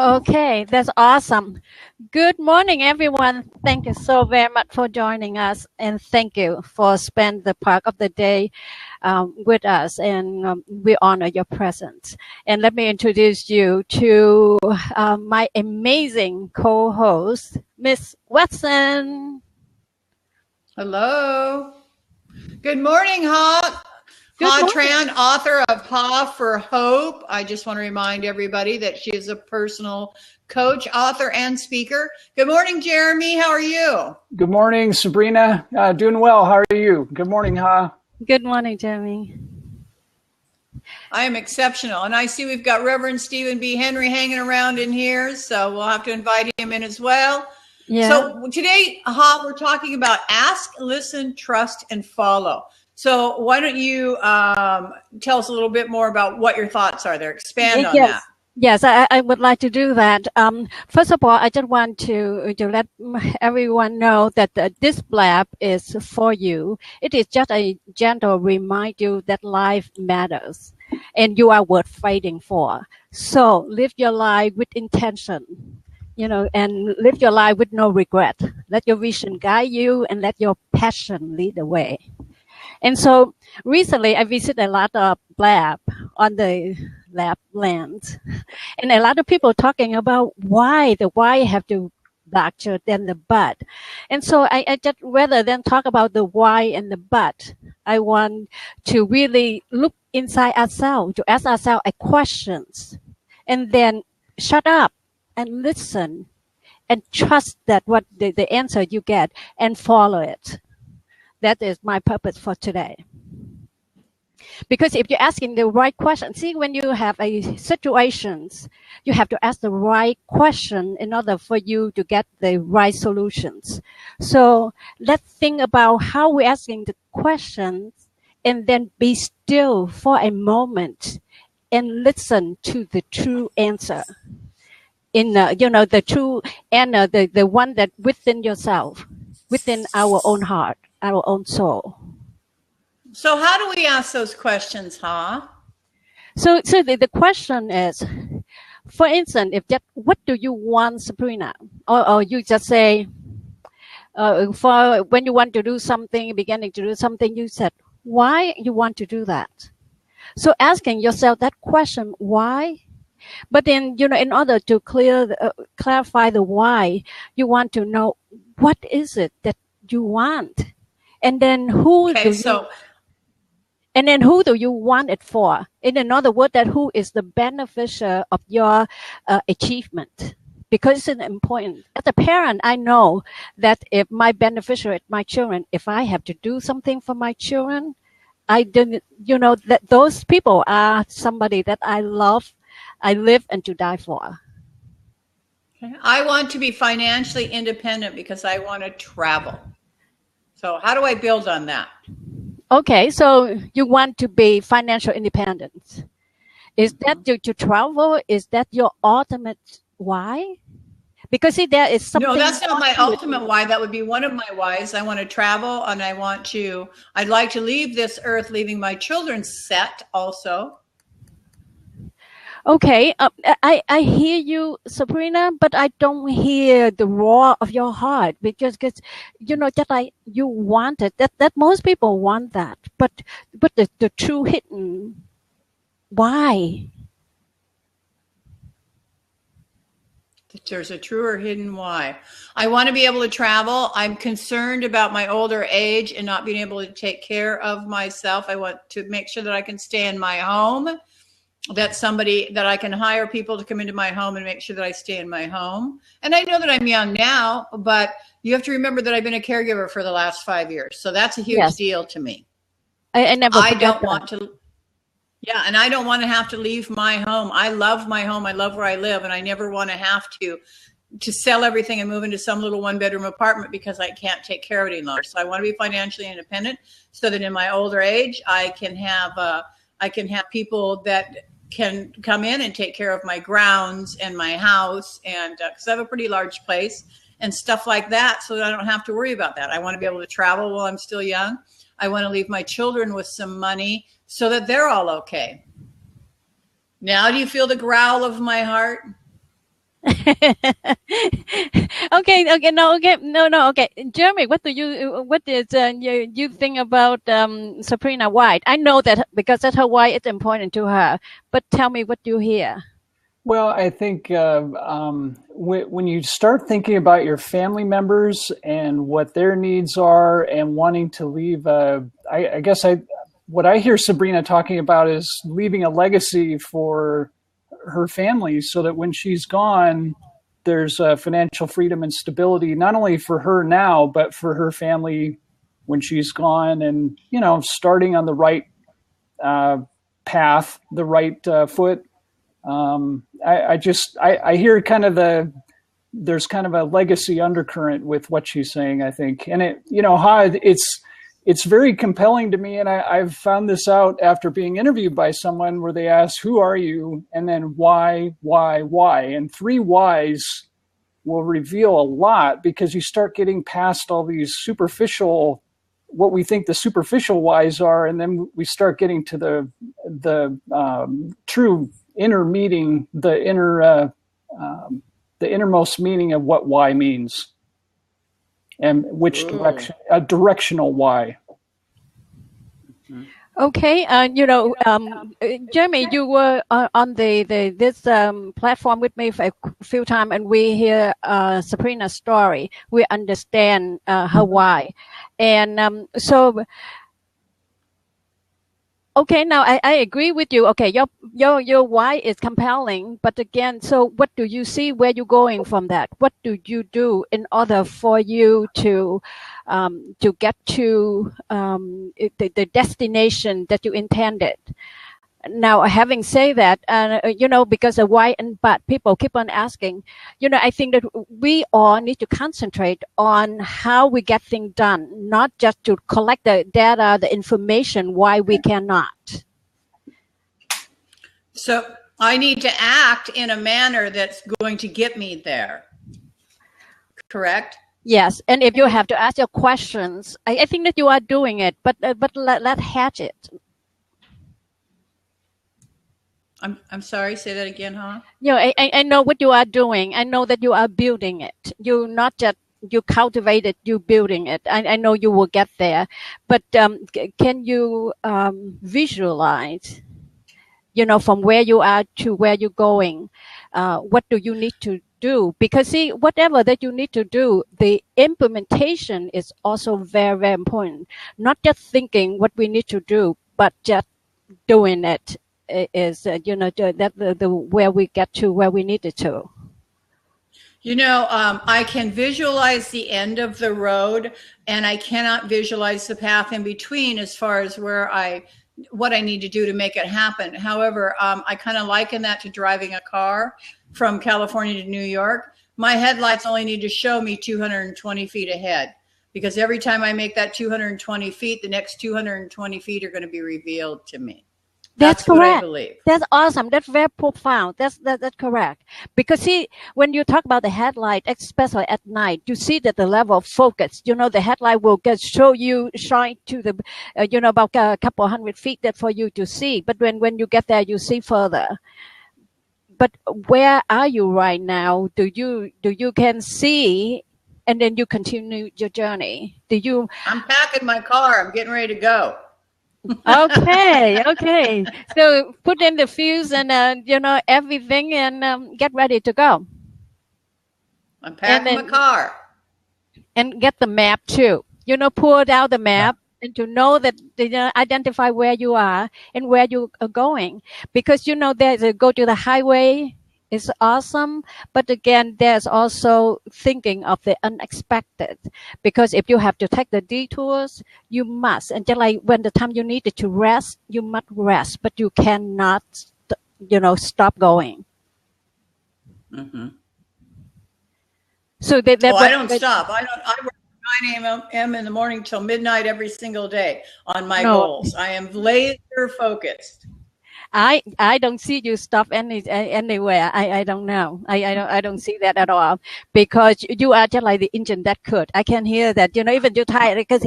Okay, that's awesome. Good morning, everyone. Thank you so very much for joining us, and thank you for spending the part of the day with us. And we honor your presence. And let me introduce you to my amazing co-host, Miss Watson. Hello. Good morning, Ha. Ha Tran, author of Ha for Hope. I just want to remind everybody that she is a personal coach, author, and speaker. Good morning, Jeremy. How are you? Good morning, Sabrina. Doing well. How are you? Good morning, Ha. Good morning, Jeremy. I am exceptional. And I see we've got Reverend Stephen B. Henry hanging around in here, so we'll have to invite him in as well. Yeah. So today, Ha, we're talking about ask, listen, trust, and follow. So why don't you tell us a little bit more about what your thoughts are there? Expand on that. Yes, I would like to do that. First of all, I just want to let everyone know that this blab is for you. It is just a gentle reminder that life matters and you are worth fighting for. So live your life with intention, and live your life with no regret. Let your vision guide you and let your passion lead the way. And so recently I visited a lot of lab on the lab land, and a lot of people talking about why the why have to larger than the but. And so I just, rather than talk about the why and the but, I want to really look inside ourselves, to ask ourselves a questions, and then shut up and listen and trust that what the answer you get and follow it. That is my purpose for today. Because if you're asking the right question, see, when you have a situations, you have to ask the right question in order for you to get the right solutions. So let's think about how we're asking the questions and then be still for a moment and listen to the true answer. In the true and the one that within yourself, within our own heart, our own soul. So how do we ask those questions, Ha? So the question is, for instance, if just what do you want, Sabrina? Or you just say, for when you want to do something, beginning to do something, you said, why you want to do that? So asking yourself that question, why? But then, in order to clarify the why, you want to know what is it that you want? And then who do you want it for? In another word, that who is the beneficiary of your achievement? Because it's important. As a parent, I know that if my beneficiary, my children, if I have to do something for my children, I didn't, that those people are somebody that I love, I live and to die for. I want to be financially independent because I want to travel. So how do I build on that? Okay, so you want to be financial independent. Is that due to travel? Is that your ultimate why? Because see, there is something. No, that's not my ultimate why. That would be one of my whys. I want to travel and I'd like to leave this earth, leaving my children set also. Okay, I hear you, Sabrina, but I don't hear the roar of your heart because just like you want it. That most people want that, but the true hidden why? There's a true or hidden why. I want to be able to travel. I'm concerned about my older age and not being able to take care of myself. I want to make sure that I can stay in my home. That's somebody that I can hire people to come into my home and make sure that I stay in my home. And I know that I'm young now, but you have to remember that I've been a caregiver for the last 5 years. So that's a huge deal to me. I don't want to. Yeah. And I don't want to have to leave my home. I love my home. I love where I live. And I never want to have to sell everything and move into some little 1-bedroom apartment because I can't take care of it any longer. So I want to be financially independent so that in my older age, I can have people that can come in and take care of my grounds and my house, and because I have a pretty large place and stuff like that, so that I don't have to worry about that. I want to be able to travel while I'm still young. I want to leave my children with some money so that they're all okay. Now, do you feel the growl of my heart? Okay. Jeremy, what is you think about Sabrina White? I know that because that's Hawaii, it's important to her. But tell me what you hear. Well, I think when you start thinking about your family members and what their needs are and wanting to leave, I guess what I hear Sabrina talking about is leaving a legacy for her family so that when she's gone, there's financial freedom and stability, not only for her now, but for her family when she's gone, and, starting on the right path, the right foot. I hear there's kind of a legacy undercurrent with what she's saying, I think. And it's very compelling to me. And I've found this out after being interviewed by someone where they ask, who are you? And then why? And 3 whys will reveal a lot, because you start getting past all these what we think the superficial whys are. And then we start getting to the true inner meaning, the innermost meaning of what why means, and which direction, a directional why. Okay, Jeremy, you were on this platform with me for a few times, and we hear Sabrina's story. We understand her why, and so. Okay, now I agree with you. Okay, your why is compelling, but again, so what do you see? Where you going from that? What do you do in order for you to get to the destination that you intended? Now, having said that, because of why and but people keep on asking, I think that we all need to concentrate on how we get things done, not just to collect the data, the information, why we cannot. So I need to act in a manner that's going to get me there. Correct? Yes. And if you have to ask your questions, I think that you are doing it, but let's hatch it. I'm sorry, say that again, huh? I know what you are doing. I know that you are building it. You not just you cultivate it, you building it. I know you will get there, but can you visualize, from where you are to where you're going? What do you need to do? Because see, whatever that you need to do, the implementation is also very, very important. Not just thinking what we need to do, but just doing it. Is that the where we get to where we needed to. I can visualize the end of the road, and I cannot visualize the path in between as far as what I need to do to make it happen. However, I kind of liken that to driving a car from California to New York. My headlights only need to show me 220 feet ahead, because every time I make that 220 feet, the next 220 feet are going to be revealed to me. That's correct. What I believe. That's awesome. That's very profound. That's correct. Because see, when you talk about the headlight, especially at night, you see that the level of focus. The headlight will shine to the, about a couple 100 feet that for you to see. But when you get there, you see further. But where are you right now? Do you can see, and then you continue your journey? I'm packing my car. I'm getting ready to go. Okay. So put in the fuse and everything, and get ready to go. I'm packing my car. And get the map too. Pull out the map and to know that identify where you are and where you are going, because there's go to the highway. Is awesome, but again, there's also thinking of the unexpected, because if you have to take the detours, you must, and just like when the time you needed to rest, you must rest, but you cannot, stop going. Mm-hmm. So I don't stop. I work 9 a.m. in the morning till midnight every single day on my goals. I am laser focused. I don't see you stop anywhere. I don't know. I don't see that at all, because you are just like the engine that could. I can hear that. Even you're tired because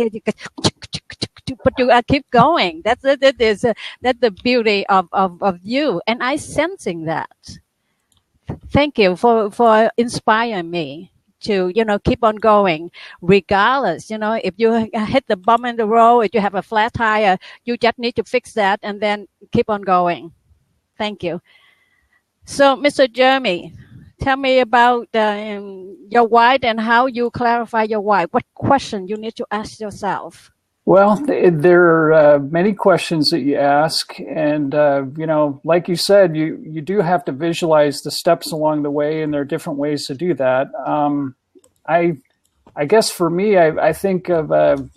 but you keep going. That's the beauty of you, and I sensing that. Thank you for inspiring me to, keep on going regardless. If you hit the bump in the road, if you have a flat tire, you just need to fix that and then keep on going. Thank you. So, Mr. Jeremy, tell me about your why and how you clarify your why. What question you need to ask yourself? Well, there are many questions that you ask, and like you said, you do have to visualize the steps along the way, and there are different ways to do that. I guess for me, I think of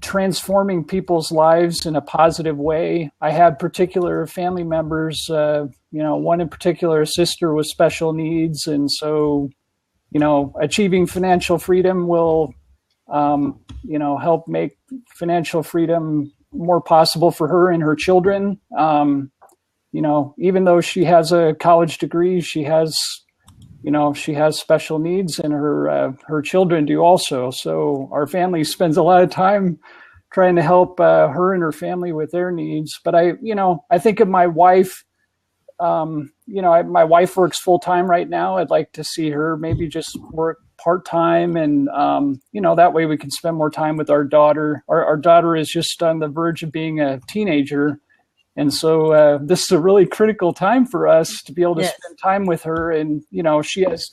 transforming people's lives in a positive way. I had particular family members, one in particular, a sister with special needs, and so achieving financial freedom will help make financial freedom more possible for her and her children. Even though she has a college degree, she has special needs, and her children do also. So our family spends a lot of time trying to help her and her family with their needs. But I think of my wife. My wife works full time right now. I'd like to see her maybe just work part-time, and that way we can spend more time with our daughter. Our daughter is just on the verge of being a teenager, and so this is a really critical time for us to be able to spend time with her. And she has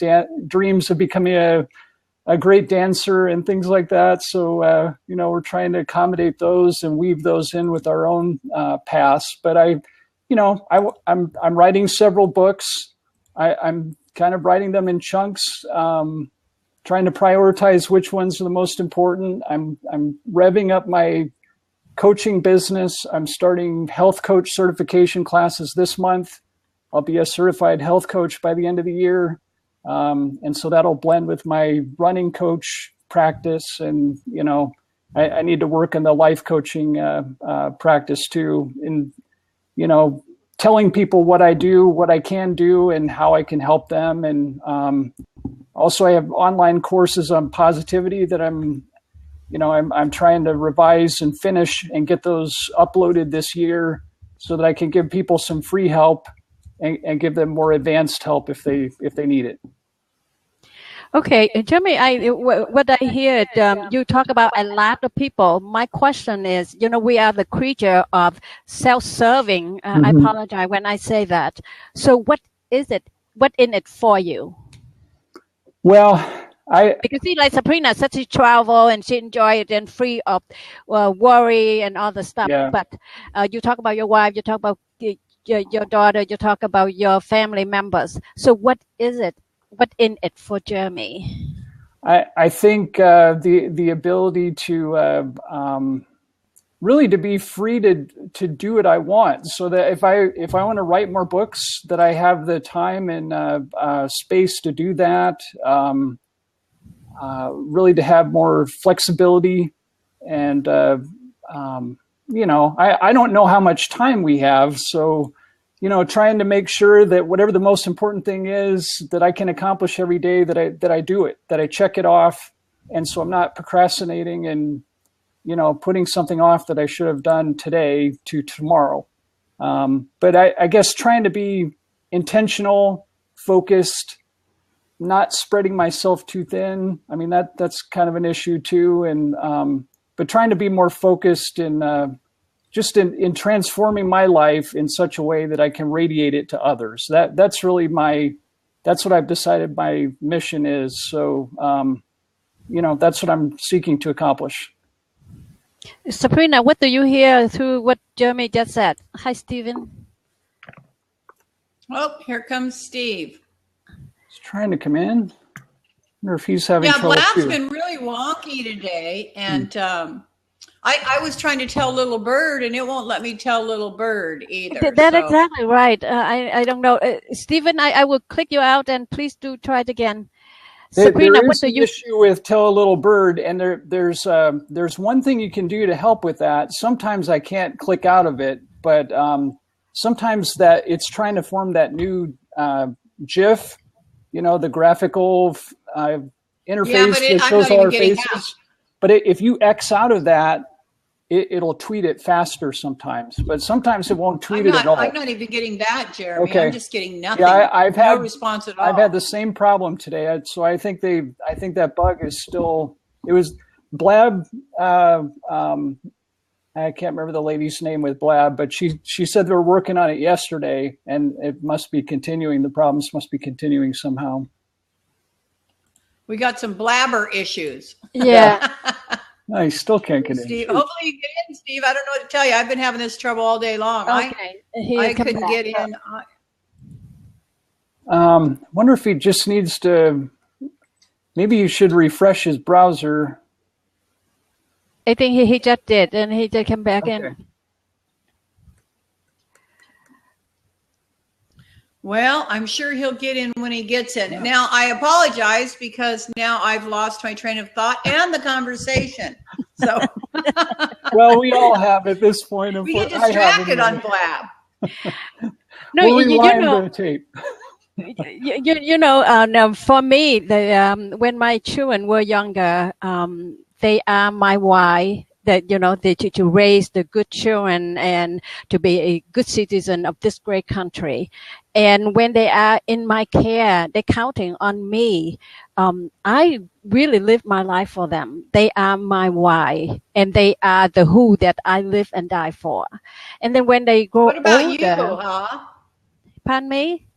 dreams of becoming a great dancer and things like that, so we're trying to accommodate those and weave those in with our own paths. But I'm writing several books. I'm kind of writing them in chunks, trying to prioritize which ones are the most important. I'm revving up my coaching business. I'm starting health coach certification classes this month. I'll be a certified health coach by the end of the year. And so that'll blend with my running coach practice. And, I need to work on the life coaching practice too. And, telling people what I do, what I can do, and how I can help them. And also I have online courses on positivity that I'm trying to revise and finish and get those uploaded this year so that I can give people some free help and give them more advanced help if they need it. Okay, Jeremy, what I hear, you talk about a lot of people. My question is, we are the creature of self-serving. I apologize when I say that. So what is it? What in it for you? Well, because see, like Sabrina said, she travel and she enjoy it and free of worry and all the stuff. Yeah. But you talk about your wife, you talk about your daughter, you talk about your family members. So what is it? What in it for Jeremy? I think the ability to really to be free to do what I want, so that if I want to write more books, that I have the time and space to do that. Really to have more flexibility, and I don't know how much time we have, so. Trying to make sure that whatever the most important thing is that I can accomplish every day, that I do it, that I check it off. And so I'm not procrastinating and, putting something off that I should have done today to tomorrow. But I guess trying to be intentional, focused, not spreading myself too thin. I mean, that's kind of an issue too. And, but trying to be more focused and, just in transforming my life in such a way that I can radiate it to others. That's really that's what I've decided my mission is. So, that's what I'm seeking to accomplish. Sabrina, what do you hear through what Jeremy just said? Hi, Stephen. Oh, here comes Steve. He's trying to come in. I wonder if he's having trouble. Yeah, Blab's been really wonky today, and I was trying to tell Little Bird, and it won't let me tell Little Bird either. That's exactly right. I don't know. Stephen, I will click you out, and please do try it again. Sabrina, there is an issue with Tell a Little Bird, and there's one thing you can do to help with that. Sometimes I can't click out of it, but sometimes that it's trying to form that new GIF, the graphical interface that shows all our faces. But if you X out of that, it'll tweet it faster sometimes, but sometimes it won't tweet it at all. I'm not even getting that, Jeremy. Okay. I'm just getting nothing. Yeah, I've had no response at all. I've had the same problem today, so I think that bug is still. It was Blab. I can't remember the lady's name with Blab, but she said they were working on it yesterday, and it must be continuing. The problems must be continuing somehow. We got some blabber issues. Yeah. I still can't get in. Steve, hopefully you get in, Steve. I don't know what to tell you. I've been having this trouble all day long. Okay. I couldn't get in. Wonder if he just needs to. Maybe you should refresh his browser. I think he just did, and he just came back in. Well, I'm sure he'll get in when he gets in. Yeah. Now, I apologize because now I've lost my train of thought and the conversation. So, well, we all have at this point. We get distracted on Blab. No, we'll you know. The tape. You know, now for me, when my children were younger, they are my why. That to raise the good children and to be a good citizen of this great country. And when they are in my care, they're counting on me. I really live my life for them. They are my why, and they are the who that I live and die for. And then when they grow older, what about you, huh? Pardon me?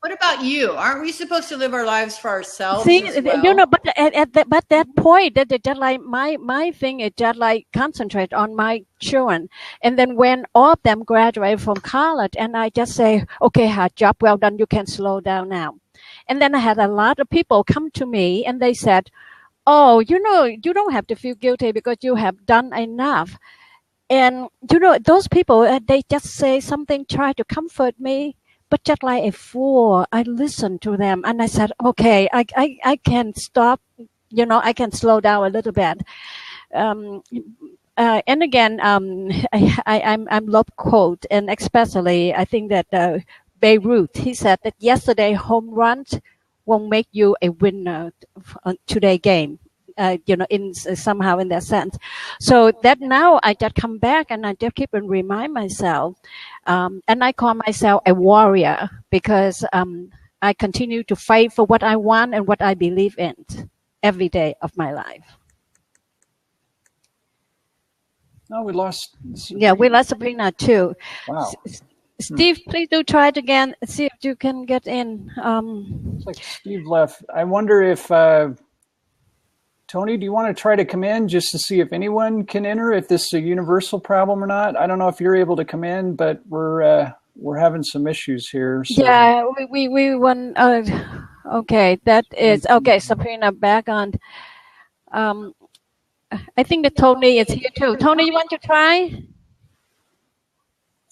What about you? Aren't we supposed to live our lives for ourselves? See, as well? But at that point, that just like my thing is just like concentrate on my children. And then when all of them graduate from college, and I just say, okay, job well done, you can slow down now. And then I had a lot of people come to me and they said, oh, you don't have to feel guilty because you have done enough. And those people, they just say something, try to comfort me. But just like a fool, I listened to them and I said, okay, I can stop, I can slow down a little bit. And again, I'm love quote, and especially I think that Beirut, he said that yesterday home runs won't make you a winner today game. Somehow in that sense. So that now I just come back and I just keep and remind myself, and I call myself a warrior because I continue to fight for what I want and what I believe in every day of my life. No, we lost. Yeah, we lost Sabrina too. Wow. Steve, please do try it again. See if you can get in. Looks like Steve left. I wonder if. Tony, do you want to try to come in just to see if anyone can enter, if this is a universal problem or not? I don't know if you're able to come in, but we're having some issues here. So. Yeah, we want. Okay, that is okay. Sabrina back on. I think that Tony is here too. Tony, you want to try?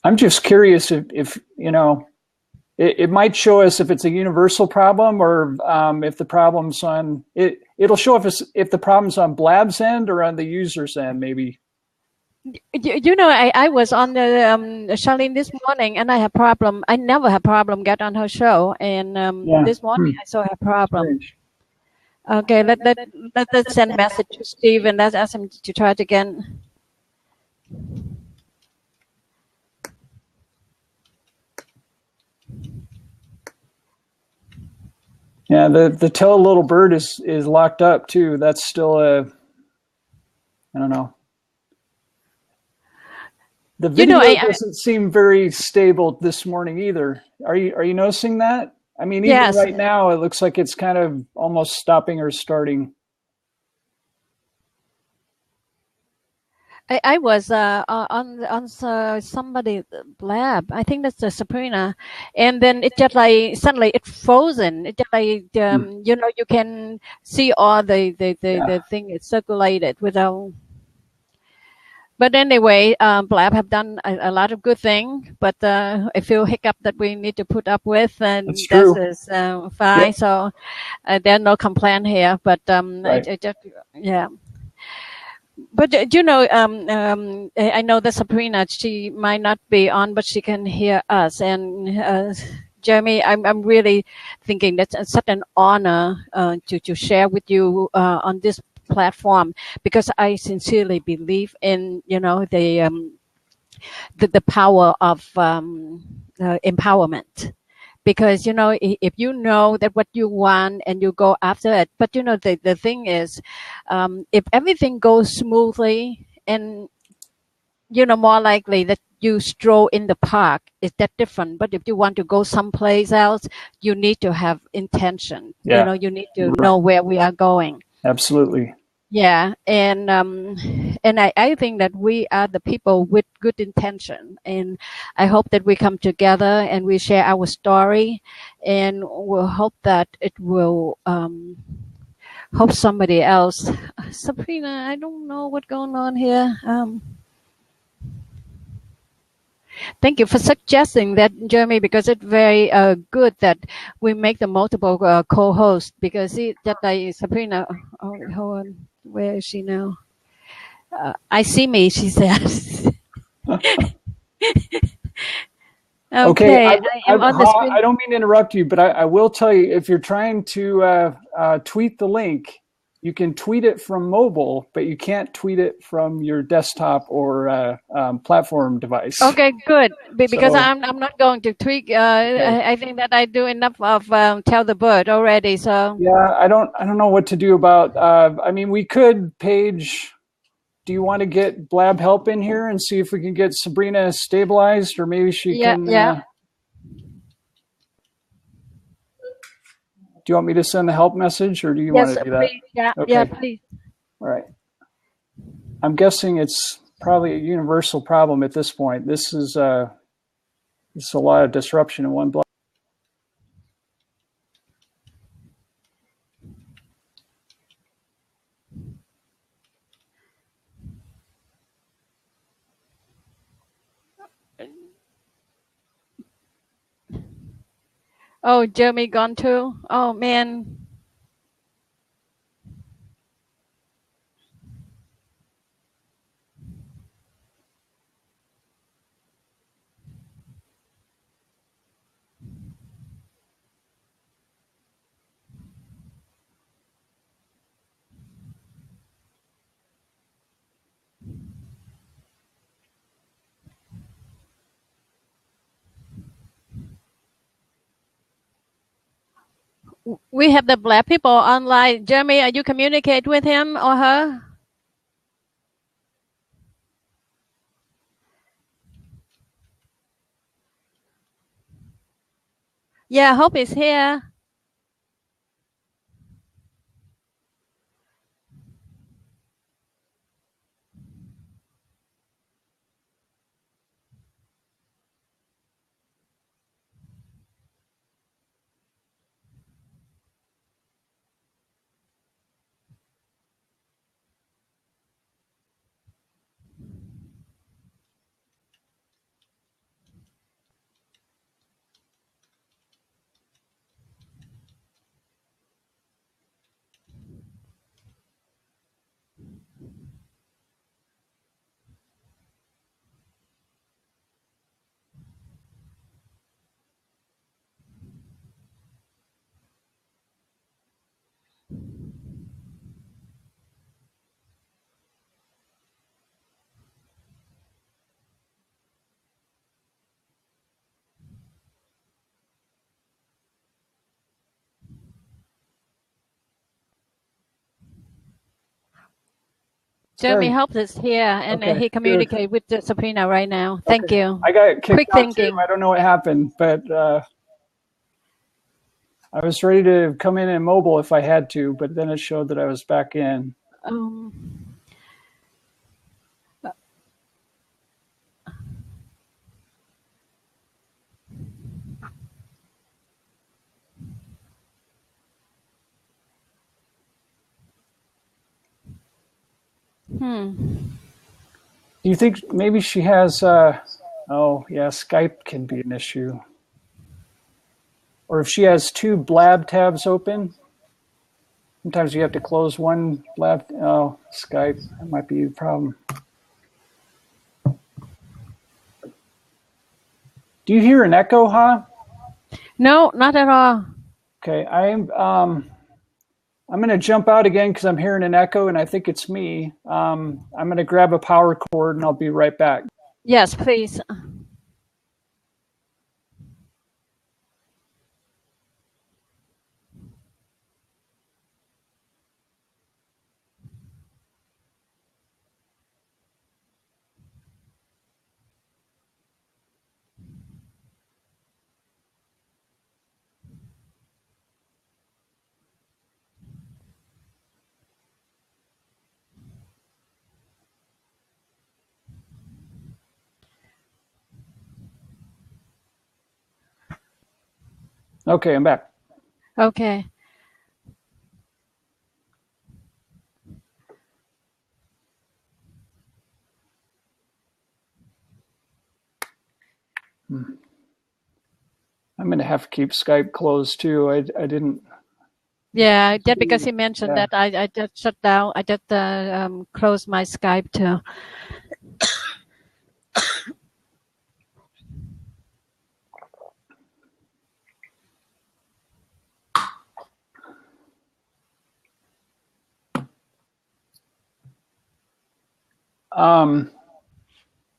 I'm just curious if it might show us if it's a universal problem or if the problem's on it. It'll show if the problem's on Blab's end or on the user's end, maybe. I was on the Charlene this morning, and I have problem. I never have problem get on her show, and this morning I saw her problem. Strange. Okay, let's send a message to Steve and let's ask him to try it again. Yeah, the Tell a Little Bird is locked up too. That's still I don't know. The video doesn't seem very stable this morning either. Are you noticing that? I mean, even yes. Right now it looks like it's kind of almost stopping or starting. I was on somebody Blab. I think that's the Sabrina, and then it just like suddenly it frozen. It just like you can see all the thing is circulated without. But anyway, Blab have done a lot of good things, but a few hiccup that we need to put up with, and this is fine. Yep. So there's no complaint here, but right. I just But I know that Sabrina, she might not be on, but she can hear us. And Jeremy, I'm really thinking that's such an honor to share with you on this platform, because I sincerely believe in, the power of empowerment. Because if you know that what you want and you go after it, but the thing is, if everything goes smoothly, and more likely that you stroll in the park, is that different. But if you want to go someplace else, you need to have intention. Yeah. You need to know where we are going. Absolutely. Yeah, and I think that we are the people with good intention, and I hope that we come together and we share our story, and we'll hope that it will help somebody else. Sabrina, I don't know what's going on here. Thank you for suggesting that, Jeremy, because it's very good that we make the multiple co-hosts, because Sabrina, hold on. Where is she now? I see me, she says. Okay, I am on the screen. I don't mean to interrupt you, but I will tell you, if you're trying to tweet the link, you can tweet it from mobile, but you can't tweet it from your desktop or platform device. Okay, good, because I'm not going to tweak. Okay. I think that I do enough of Tell the Bird already. So yeah, I don't know what to do about. I mean, we could, Paige. Do you want to get Blab help in here and see if we can get Sabrina stabilized, or maybe she can? Yeah. Do you want me to send the help message, or do you want to do that? Please. Yeah, okay. Yeah, please. All right. I'm guessing it's probably a universal problem at this point. This is a lot of disruption in one block. Oh, Jeremy gone too? Oh, man. We have the Black people online. Jeremy, are you communicate with him or her? Yeah, Hope is here. Jeremy Hope is here, and he communicates with Sabrina right now. Thank you. I got kicked Quick out thinking. too. I don't know what happened, but I was ready to come in mobile if I had to, but then it showed that I was back in. Do you think maybe she has, Skype can be an issue. Or if she has two Blab tabs open, sometimes you have to close one Blab. Oh, Skype, that might be the problem. Do you hear an echo, Ha? No, not at all. Okay, I'm I'm going to jump out again because I'm hearing an echo and I think it's me. I'm going to grab a power cord and I'll be right back. Yes, please. Okay, I'm back. Okay. I'm going to have to keep Skype closed too. I didn't. Yeah, just because he mentioned Yeah. that, I just shut down. I just closed my Skype too.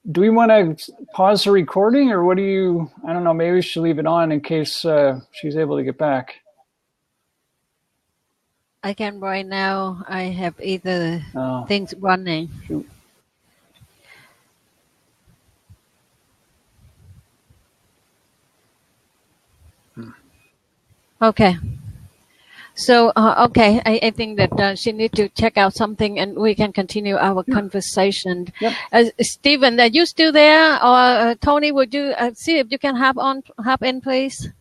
Do we want to pause the recording, or what do you? I don't know. Maybe we should leave it on in case she's able to get back. I can right now. I have either Oh, things running. shoot. Okay. So, okay, I think that she needs to check out something and we can continue our conversation. Yep. Stephen, are you still there? Or Tony, would you see if you can hop in, please?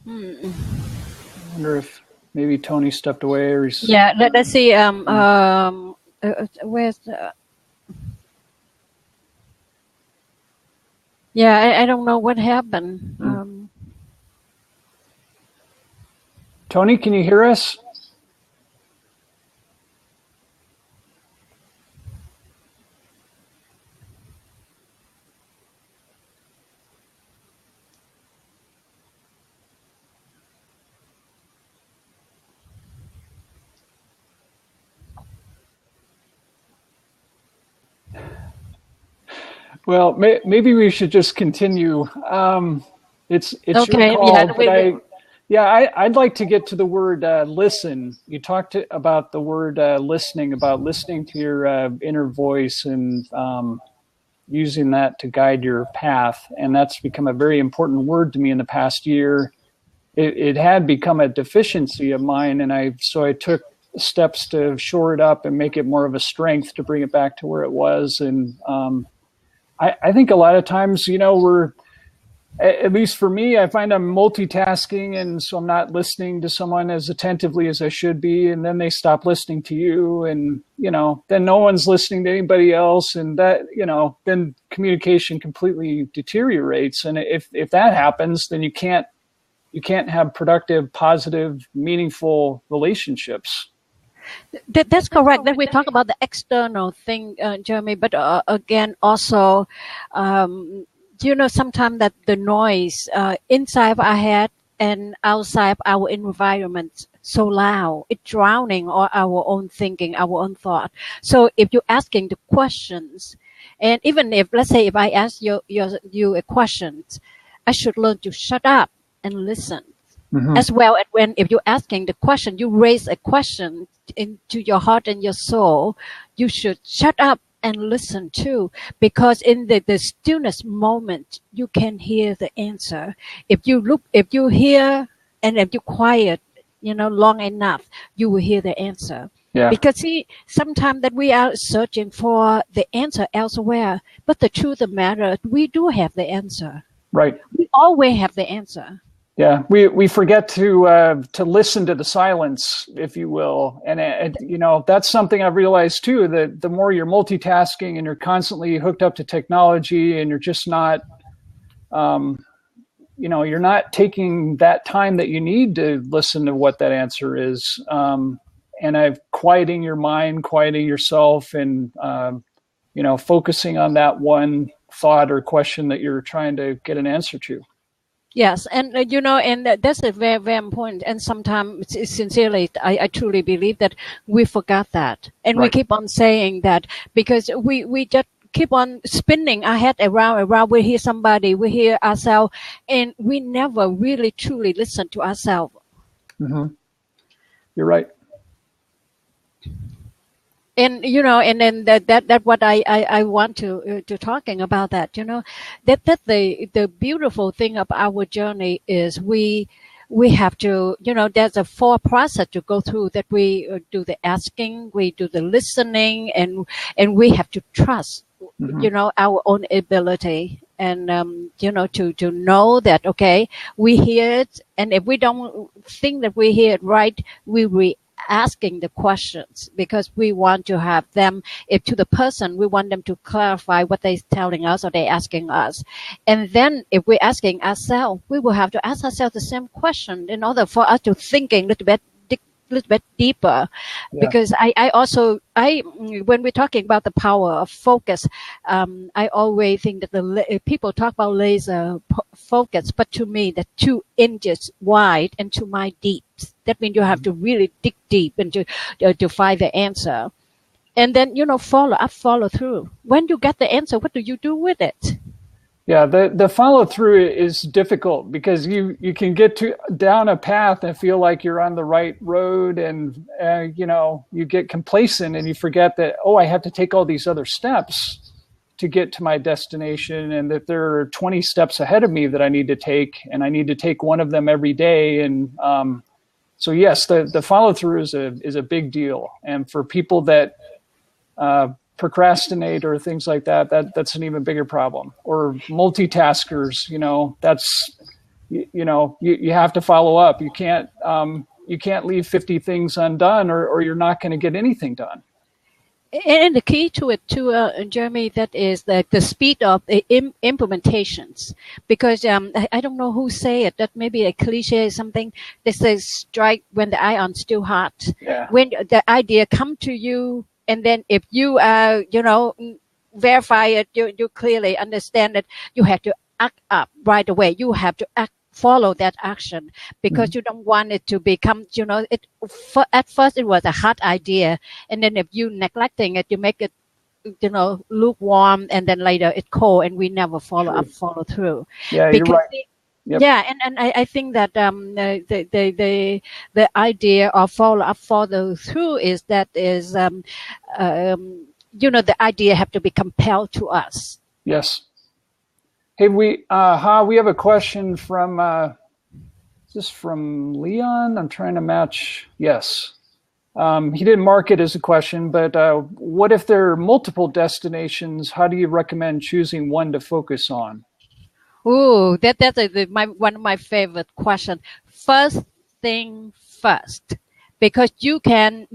I wonder if maybe Tony stepped away or he's. Yeah, let's see. Where's yeah, I don't know what happened. Tony, can you hear us? Well, maybe we should just continue. It's Okay, your call, yeah, but I'd like to get to the word listen. You talked about the word listening, about listening to your inner voice and using that to guide your path. And that's become a very important word to me in the past year. It had become a deficiency of mine, and I took steps to shore it up and make it more of a strength to bring it back to where it was. And I think a lot of times, we're, at least for me, I find I'm multitasking, and so I'm not listening to someone as attentively as I should be, and then they stop listening to you, and then no one's listening to anybody else, and that then communication completely deteriorates. And if that happens, then you can't have productive, positive, meaningful relationships. That's correct. Then we talk about the external thing, Jeremy, but again, also, sometimes that the noise inside of our head and outside our environment so loud, it's drowning all our own thinking, our own thought. So if you're asking the questions, and even if, let's say, if I ask you a question, I should learn to shut up and listen. Mm-hmm. As well as if you're asking the question, you raise a question into your heart and your soul, you should shut up and listen too, because in the stillness moment, you can hear the answer. If you hear, and if you quiet, long enough, you will hear the answer. Yeah. Because sometimes that we are searching for the answer elsewhere, but the truth of the matter, we do have the answer. Right. We always have the answer. Yeah, we forget to listen to the silence, if you will, and that's something I've realized too. That the more you're multitasking and you're constantly hooked up to technology, and you're just not, you're not taking that time that you need to listen to what that answer is. And quieting your mind, quieting yourself, and, focusing on that one thought or question that you're trying to get an answer to. Yes, and and that's a very, very important. And sometimes, sincerely, I truly believe that we forgot that, and we keep on saying that because we just keep on spinning our head around. We hear somebody, we hear ourselves, and we never really truly listen to ourselves. Mm-hmm. You're right. And and then that what I want to talking about that, that the beautiful thing of our journey is we have to, there's a 4 process to go through, that we do the asking, we do the listening, and we have to trust, our own ability, and to know that, okay, we hear it, and if we don't think that we hear it right, we asking the questions, because we want to have them, if to the person, we want them to clarify what they're telling us or they're asking us. And then if we're asking ourselves, we will have to ask ourselves the same question in order for us to thinking a little bit deeper. Because I also when we're talking about the power of focus, I always think that people talk about laser focus, but to me, the 2 inches wide and 2 miles deep. That means you have to really dig deep into to find the answer, and then follow through. When you get the answer, what do you do with it? Yeah, the follow through is difficult, because you can get down a path and feel like you're on the right road, and you get complacent and you forget that, I have to take all these other steps to get to my destination, and that there are 20 steps ahead of me that I need to take, and I need to take one of them every day. And so yes, the follow through is a big deal, and for people that procrastinate or things like that's an even bigger problem. Or multitaskers, that's you have to follow up. You can't leave 50 things undone, or you're not going to get anything done. And the key to it too, Jeremy, that is the speed of the implementations. Because I don't know who say it, that maybe a cliche or something. They say strike when the iron's still hot. Yeah. When the idea come to you, and then if you verify it, you clearly understand that you have to act up right away. You have to follow that action, because you don't want it to become, at first it was a hot idea, and then if you neglecting it, you make it, lukewarm, and then later it's cold, and we never follow through. Yeah, you're right. Yep. Yeah, and I think that the idea of follow through is the idea have to be compelled to us. Yes. Hey, we have a question from is this from Leon? I'm trying to match. Yes. He didn't mark it as a question, but what if there are multiple destinations? How do you recommend choosing one to focus on? Ooh, that's one of my favorite questions. First thing first, because you don't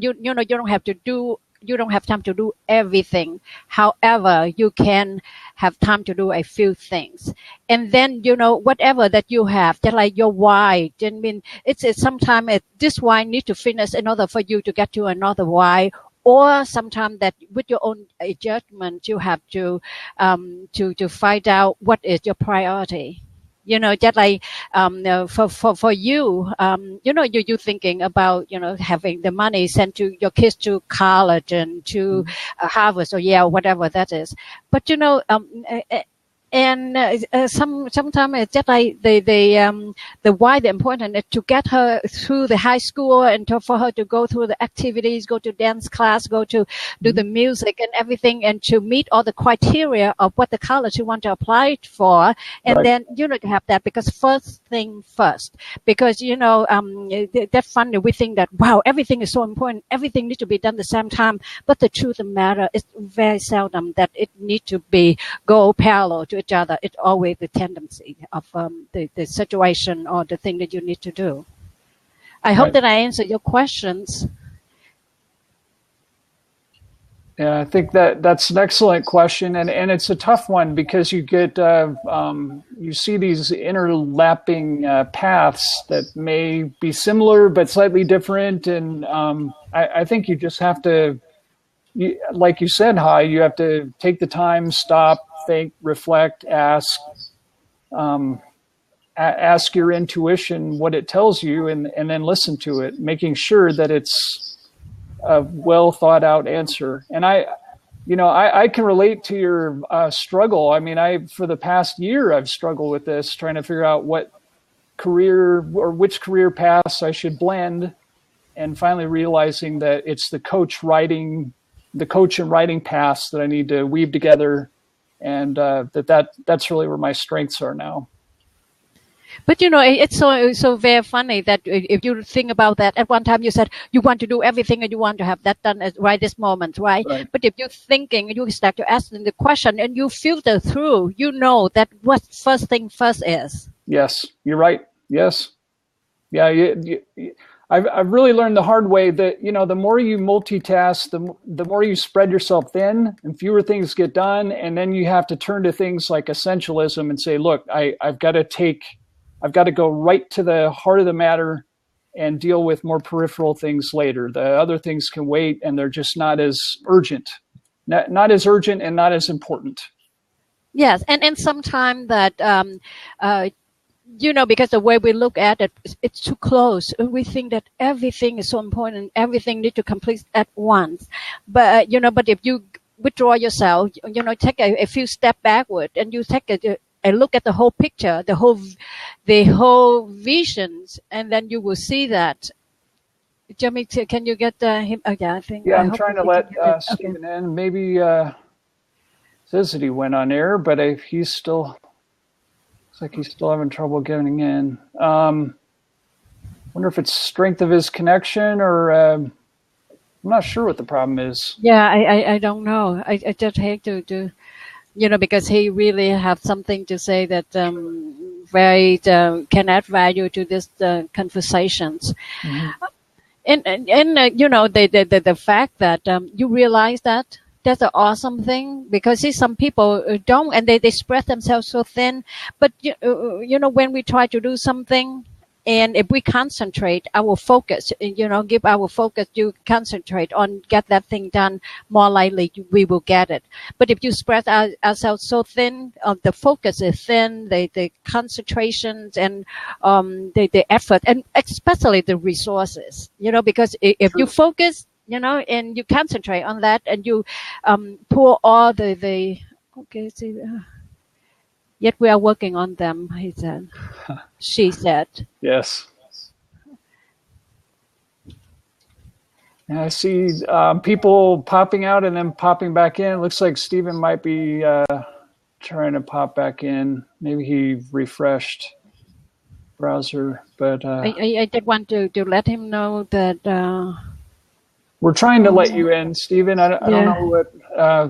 have time to do everything. However, you can have time to do a few things. And then, whatever that you have, just like your why, it's sometimes this why need to finish in order for you to get to another why. Or sometimes that with your own judgment, you have to find out what is your priority. Just like for you, you're thinking about having the money sent to your kids to college and to Harvard or Yale, whatever that is. But and sometimes it's just like the why the important is to get her through the high school, and for her to go through the activities, go to dance class, go to do the music and everything, and to meet all the criteria of what the college you want to apply for. And then to have that, because first thing first, because that's funny, we think that wow, everything is so important, everything needs to be done at the same time, but the truth of the matter is very seldom that it needs to be go parallel to each other. It's always the tendency of the situation or the thing that you need to do. I hope that I answered your questions. Yeah, I think that's an excellent question, and it's a tough one because you get you see these interlapping paths that may be similar but slightly different, and I think you just have to, like you said, Hai, you have to take the time, stop, think, reflect, ask your intuition what it tells you, and then listen to it, making sure that it's a well thought out answer. And I can relate to your struggle. I mean, for the past year, I've struggled with this, trying to figure out what career or which career paths I should blend, and finally realizing that it's the coach and writing paths that I need to weave together, and that's really where my strengths are now. But it's so very funny that if you think about that, at one time you said you want to do everything and you want to have that done right this moment, right? But if you're thinking and you start to ask the question and you filter through, that what first thing first is. Yes, you're right. Yes, yeah. I've really learned the hard way that the more you multitask, the more you spread yourself thin, and fewer things get done, and then you have to turn to things like essentialism and say, look, I've got to go right to the heart of the matter and deal with more peripheral things later. The other things can wait, and they're just not as urgent, not as urgent and not as important. Yes, and sometimes that, because the way we look at it, it's too close. We think that everything is so important, everything needs to complete at once. But, but if you withdraw yourself, take a few steps backward, and you take a look at the whole picture, the whole visions, and then you will see that. Jeremy, can you get him? Oh, yeah, I think. Yeah, I'm trying to let Stephen in. Maybe says that he went on air, but if he's still, looks like he's still having trouble getting in. Wonder if it's strength of his connection, or I'm not sure what the problem is. Yeah, I don't know. I just hate to. Because he really have something to say that can add value to this conversations. Mm-hmm. And the fact that you realize that's an awesome thing, because see, some people don't, and they spread themselves so thin. But when we try to do something, and if we concentrate our focus, give our focus, you concentrate on get that thing done, more likely we will get it. But if you spread ourselves so thin, the focus is thin, the concentrations and the effort, and especially the resources, because if you focus, and you concentrate on that, and you pour all yet we are working on them, he said. She said. Yes. And I see people popping out and then popping back in. It looks like Stephen might be trying to pop back in. Maybe he refreshed browser. But I did want to let him know that... we're trying to let you in, Stephen. I don't know what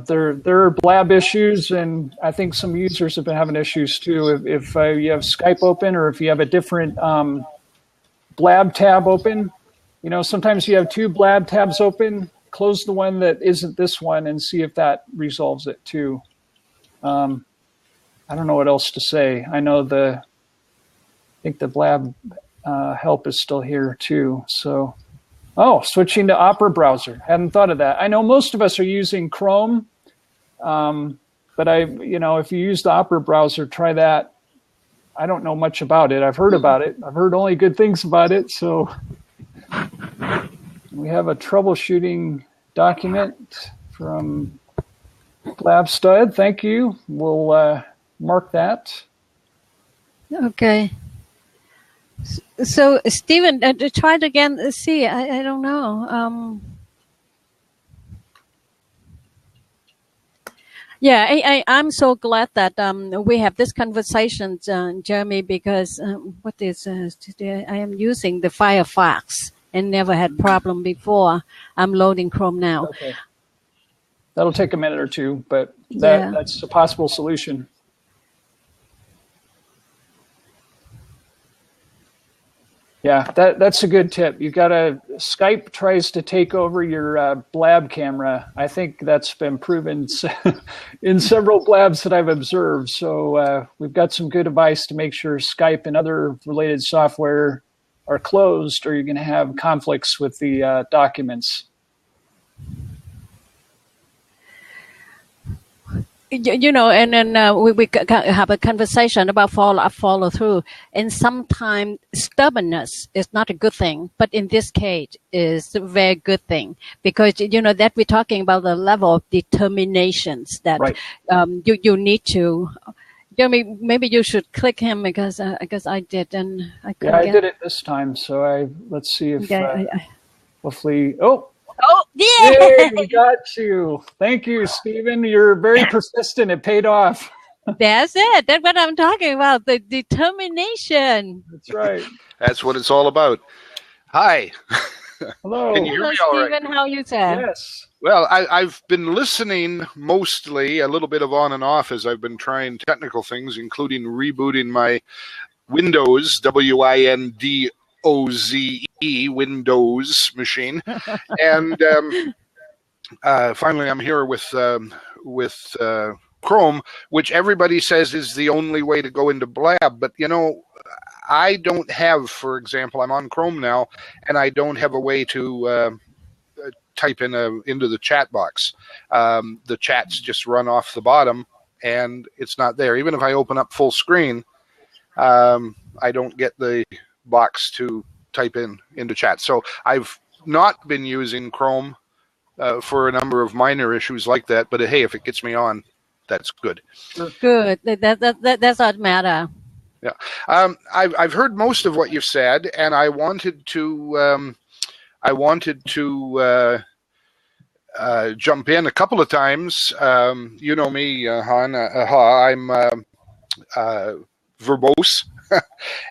there are Blab issues, and I think some users have been having issues too. If you have Skype open, or if you have a different Blab tab open, sometimes you have two Blab tabs open. Close the one that isn't this one and see if that resolves it too. I don't know what else to say. I know I think the Blab help is still here too. So. Oh, switching to Opera browser. Hadn't thought of that. I know most of us are using Chrome, but if you use the Opera browser, try that. I don't know much about it. I've heard about it. I've heard only good things about it. So we have a troubleshooting document from LabStud. Thank you. We'll mark that. Okay. So, Stephen, try it again. See, I don't know. I'm so glad that we have this conversation, Jeremy, because what is today? I am using the Firefox and never had problem before. I'm loading Chrome now. Okay. That'll take a minute or two, but that's a possible solution. Yeah, that's a good tip. You got to Skype tries to take over your blab camera. I think that's been proven in several blabs that I've observed. So we've got some good advice to make sure Skype and other related software are closed, or you're going to have conflicts with the documents. You know, and then we have a conversation about follow through. And sometimes stubbornness is not a good thing, but in this case, is a very good thing, because you know that we're talking about the level of determinations that Right. You need to. Jeremy, maybe you should click him because I did, and I couldn't Yeah, I get. did it this time. So let's see if Yeah, hopefully. Oh, oh, yeah. yay, we got you. Thank you, Stephen. You're very persistent. It paid off. That's it. That's what I'm talking about. The determination. That's right. That's what it's all about. Hi. Hello. Can you hear Hello, me all right? Stephen. How you say? Yes. Well, I've been listening mostly, a little bit of on and off as I've been trying technical things, including rebooting my Windows, Windoze, Windows machine. And finally I'm here with Chrome, which everybody says is the only way to go into Blab. But, you know, I don't have, for example, I'm on Chrome now, and I don't have a way to type into the chat box. The chats just run off the bottom, and it's not there. Even if I open up full screen, I don't get the box to type into chat. So I've not been using Chrome for a number of minor issues like that. But hey, if it gets me on, that's good. Good. That does not matter. Yeah, I've heard most of what you've said, and I wanted to jump in a couple of times. You know me, Han. I'm verbose.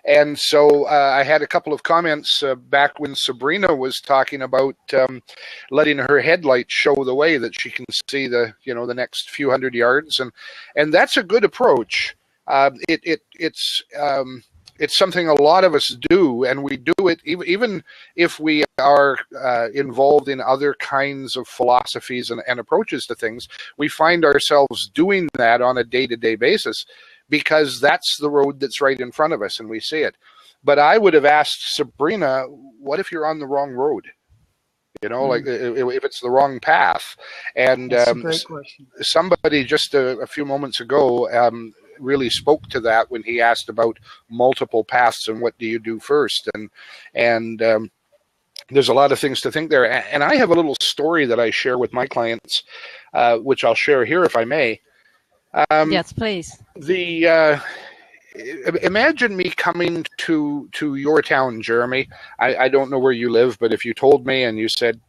And so I had a couple of comments back when Sabrina was talking about letting her headlights show the way, that she can see the next few hundred yards, and that's a good approach. It's something a lot of us do, and we do it even if we are involved in other kinds of philosophies and approaches to things. We find ourselves doing that on a day-to-day basis because that's the road that's right in front of us and we see it. But I would have asked Sabrina, what if you're on the wrong road? You know, like if it's the wrong path. And That's a great question. Somebody just a few moments ago really spoke to that when he asked about multiple paths and what do you do first. And there's a lot of things to think there. And I have a little story that I share with my clients, which I'll share here if I may. Yes, please. Imagine me coming to your town, Jeremy. I don't know where you live, but if you told me and you said,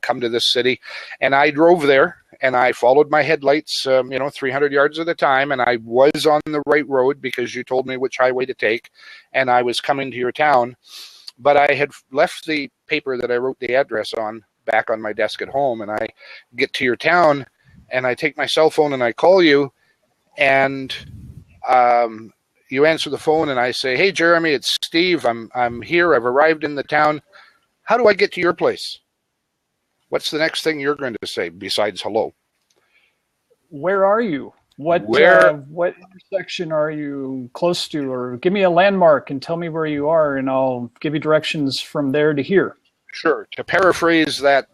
come to this city, and I drove there and I followed my headlights, 300 yards at a time, and I was on the right road because you told me which highway to take, and I was coming to your town, but I had left the paper that I wrote the address on back on my desk at home, and I get to your town and I take my cell phone and I call you, and you answer the phone and I say, "Hey, Jeremy, it's Steve. I'm here. I've arrived in the town. How do I get to your place?" What's the next thing you're going to say besides hello? Where are you? What intersection are you close to? Or give me a landmark and tell me where you are, and I'll give you directions from there to here. Sure. To paraphrase that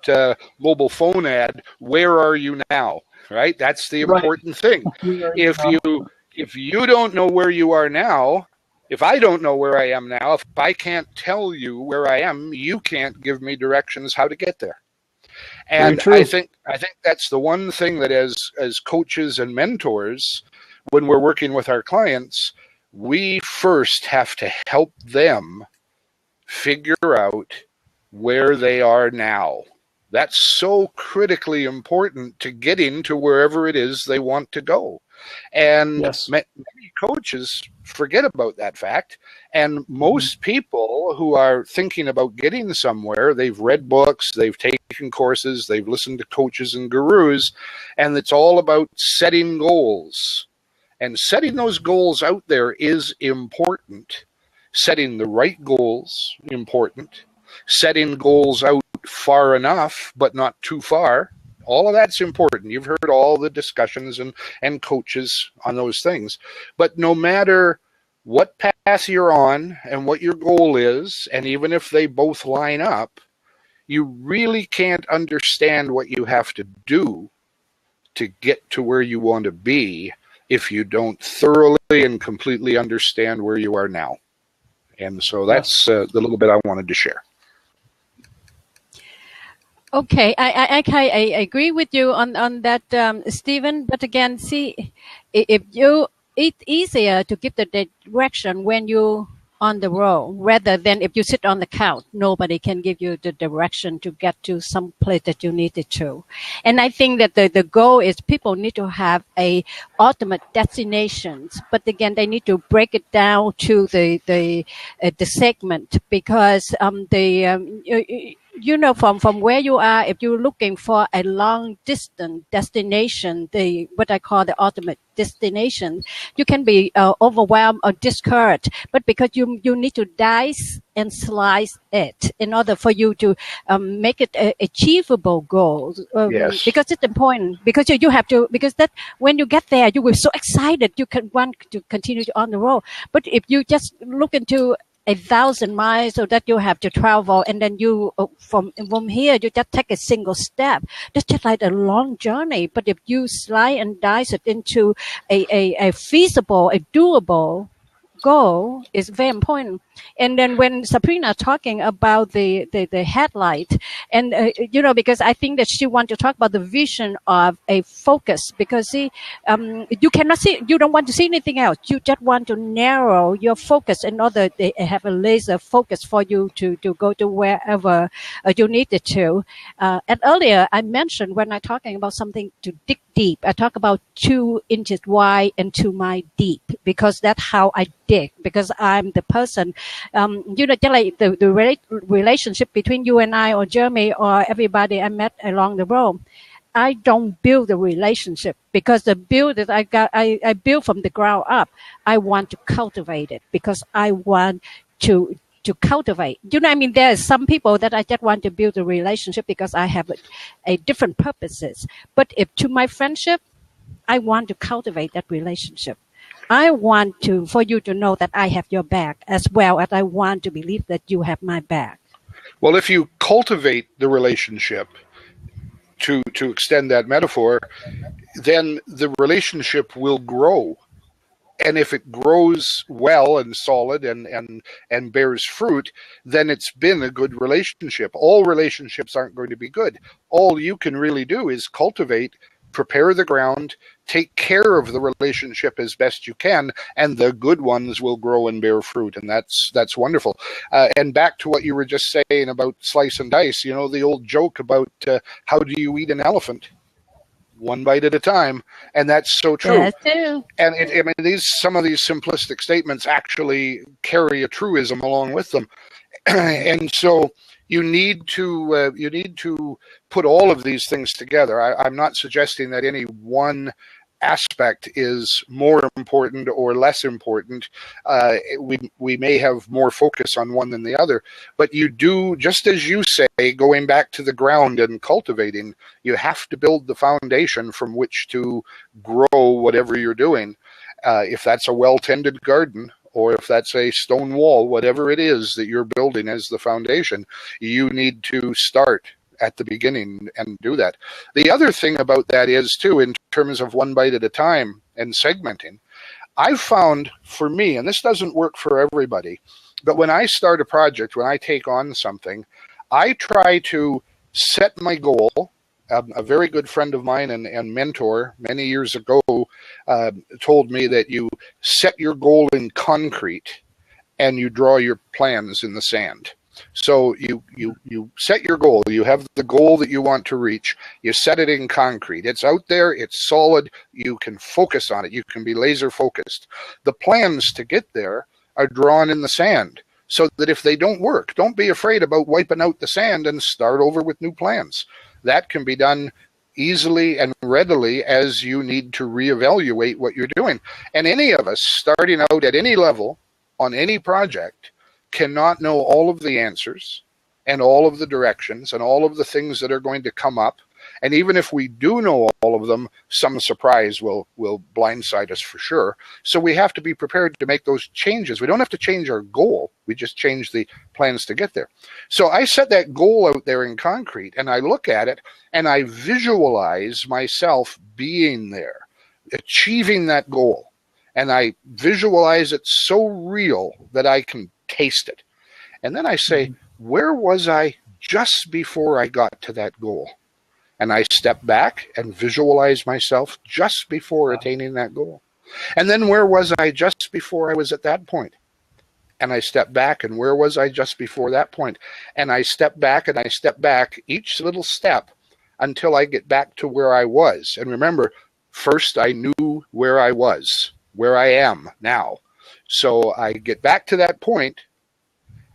mobile phone ad, where are you now? Right? That's the important thing. If you don't know where you are now, if I don't know where I am now, if I can't tell you where I am, you can't give me directions how to get there. And I think that's the one thing that as coaches and mentors, when we're working with our clients, we first have to help them figure out where they are now. That's so critically important to getting to wherever it is they want to go. And many coaches forget about that fact. And most people who are thinking about getting somewhere, they've read books, they've taken courses, they've listened to coaches and gurus, and it's all about setting goals. And setting those goals out there is important. setting the right goals, important, setting goals out far enough, but not too far. All of that's important. You've heard all the discussions and coaches on those things. But no matter what path you're on and what your goal is, and even if they both line up, you really can't understand what you have to do to get to where you want to be if you don't thoroughly and completely understand where you are now. And so that's the little bit I wanted to share. Okay, I agree with you on that, Stephen. But again, see, it's easier to give the direction when you on the road rather than if you sit on the couch. Nobody can give you the direction to get to some place that you needed to. And I think that the goal is people need to have a ultimate destinations, but again, they need to break it down to the segment, because you know, from where you are, if you're looking for a long distance destination, what I call the ultimate destination, you can be overwhelmed or discouraged. But because you need to dice and slice it in order for you to make it achievable goals. Yes. Because it's important. Because you have to. Because that when you get there, you will be so excited. You can want to continue on the road. But if you just look into 1,000 miles so that you have to travel, and then you from here you just take a single step. That's just like a long journey. But if you slice and dice it into a feasible, a doable goal, is very important. And then when Sabrina talking about the headlight, and you know, because I think that she want to talk about the vision of a focus, because see, you cannot see, you don't want to see anything else. You just want to narrow your focus in order to have a laser focus for you to go to wherever you needed to. And earlier I mentioned when I'm talking about something to dig deep, I talk about 2 inches wide and 2 miles deep, because that's how I dig, because I'm the person. You know, just like the relationship between you and I, or Jeremy, or everybody I met along the road. I don't build the relationship because the build that I build from the ground up. I want to cultivate it because I want to cultivate. You know, I mean, there are some people that I just want to build a relationship because I have a different purposes. But if to my friendship, I want to cultivate that relationship. I want for you to know that I have your back, as well as I want to believe that you have my back. Well, if you cultivate the relationship, to extend that metaphor, then the relationship will grow. And if it grows well and solid and bears fruit, then it's been a good relationship. All relationships aren't going to be good. All you can really do is cultivate, prepare the ground, take care of the relationship as best you can, and the good ones will grow and bear fruit. And that's wonderful. And back to what you were just saying about slice and dice, you know, the old joke about how do you eat an elephant? One bite at a time. And that's so true. That's true. And I mean, some of these simplistic statements actually carry a truism along with them. And so you need to put all of these things together. I'm not suggesting that any one aspect is more important or less important. We may have more focus on one than the other, but you do, just as you say, going back to the ground and cultivating, you have to build the foundation from which to grow whatever you're doing. If that's a well-tended garden, or if that's a stone wall, whatever it is that you're building as the foundation, you need to start at the beginning and do that. The other thing about that is, too, in terms of one bite at a time and segmenting, I've found for me, and this doesn't work for everybody, but when I start a project, when I take on something, I try to set my goal. A very good friend of mine and mentor many years ago told me that you set your goal in concrete and you draw your plans in the sand. So you set your goal. You have the goal that you want to reach. You set it in concrete. It's out there. It's solid. You can focus on it. You can be laser focused. The plans to get there are drawn in the sand, so that if they don't work, don't be afraid about wiping out the sand and start over with new plans. That can be done easily and readily as you need to reevaluate what you're doing. And any of us starting out at any level on any project cannot know all of the answers and all of the directions and all of the things that are going to come up. And even if we do know all of them, some surprise will blindside us for sure. So we have to be prepared to make those changes. We don't have to change our goal. We just change the plans to get there. So I set that goal out there in concrete, and I look at it, and I visualize myself being there, achieving that goal. And I visualize it so real that I can taste it. And then I say, where was I just before I got to that goal? And I step back and visualize myself just before attaining that goal. And then where was I just before I was at that point? And I step back, and where was I just before that point? And I step back and I step back each little step until I get back to where I was. And remember, first I knew where I was, where I am now. So I get back to that point,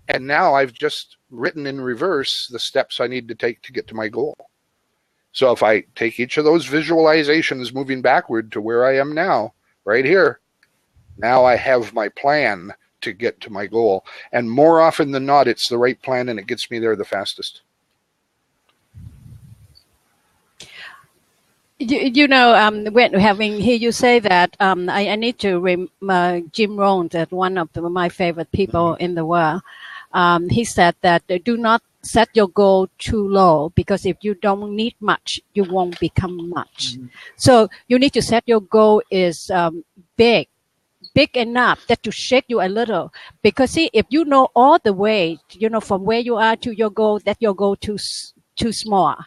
and now I've just written in reverse the steps I need to take to get to my goal. So if I take each of those visualizations moving backward to where I am now, right here, now I have my plan to get to my goal. And more often than not, it's the right plan, and it gets me there the fastest. When having hear you say that, I need to Jim Rohn, that one of my favorite people in the world. He said that do not set your goal too low, because if you don't need much, you won't become much. So you need to set your goal is big enough that to shake you a little. Because see, if you know all the way, from where you are to your goal, that your goal too small.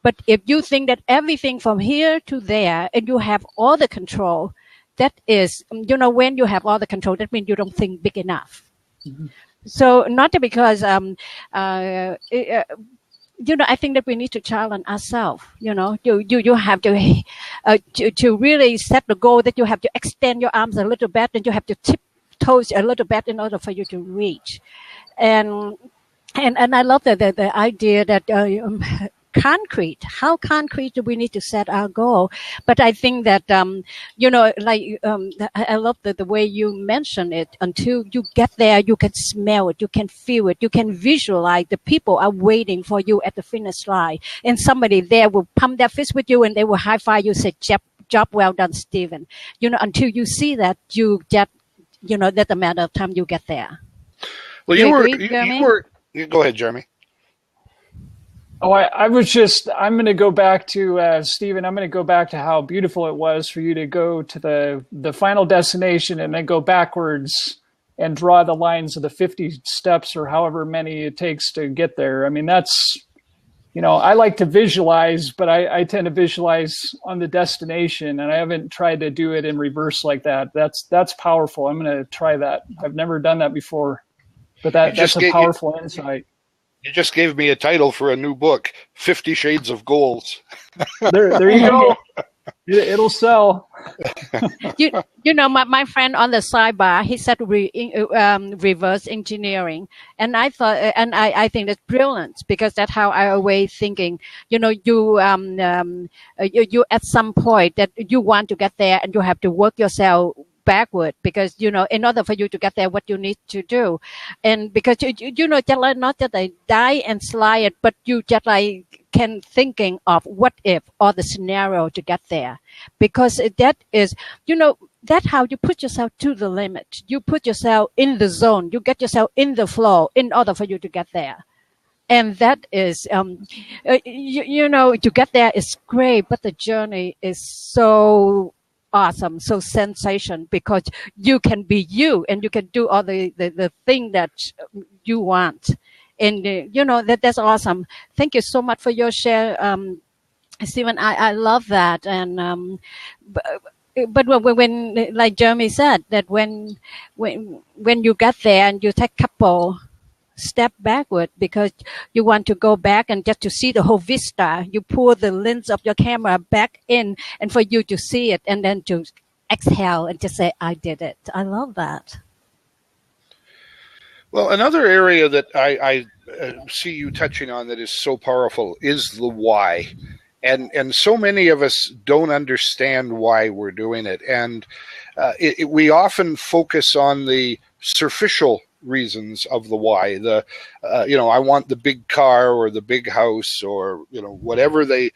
But if you think that everything from here to there, and you have all the control, that is, when you have all the control, that means you don't think big enough. So not because, I think that we need to challenge ourselves. You have to really set the goal that you have to extend your arms a little bit, and you have to tip toes a little bit in order for you to reach. And I love the idea that, how concrete do we need to set our goal? But I think that, I love the way you mention it. Until you get there, you can smell it, you can feel it, you can visualize the people are waiting for you at the finish line. And somebody there will pump their fist with you, and they will high five you, say, job well done, Stephen. Until you see that, you get, that's a matter of time you get there. Well, you were, go ahead, Jeremy. Oh, I'm going to go back to, Stephen, I'm going to go back to how beautiful it was for you to go to the final destination and then go backwards and draw the lines of the 50 steps or however many it takes to get there. I mean, that's, I like to visualize, but I tend to visualize on the destination, and I haven't tried to do it in reverse like that. That's powerful. I'm going to try that. I've never done that before, but that's a powerful insight. You just gave me a title for a new book, 50 Shades of Goals. There you go. It'll sell. My friend on the sidebar, he said reverse engineering, and I thought, and I think that's brilliant, because that's how I always thinking. You at some point that you want to get there, and you have to work yourself backward, because in order for you to get there, what you need to do, and because just like not just like die and slide it, but you just like can thinking of what if or the scenario to get there, because that is that's how you put yourself to the limit. You put yourself in the zone. You get yourself in the flow in order for you to get there. And that is, to get there is great, but the journey is so awesome, so sensation, because you can be you, and you can do all the thing that you want. And, that's awesome. Thank you so much for your share, Stephen. I love that. And, but when, like Jeremy said, that when you get there and you take a couple step backward because you want to go back and just to see the whole vista, you pull the lens of your camera back in, and for you to see it, and then to exhale and just say, I did it. I love that. Well, another area that I see you touching on that is so powerful is the why. And so many of us don't understand why we're doing it. And we often focus on the superficial reasons of the why. I want the big car or the big house, or whatever the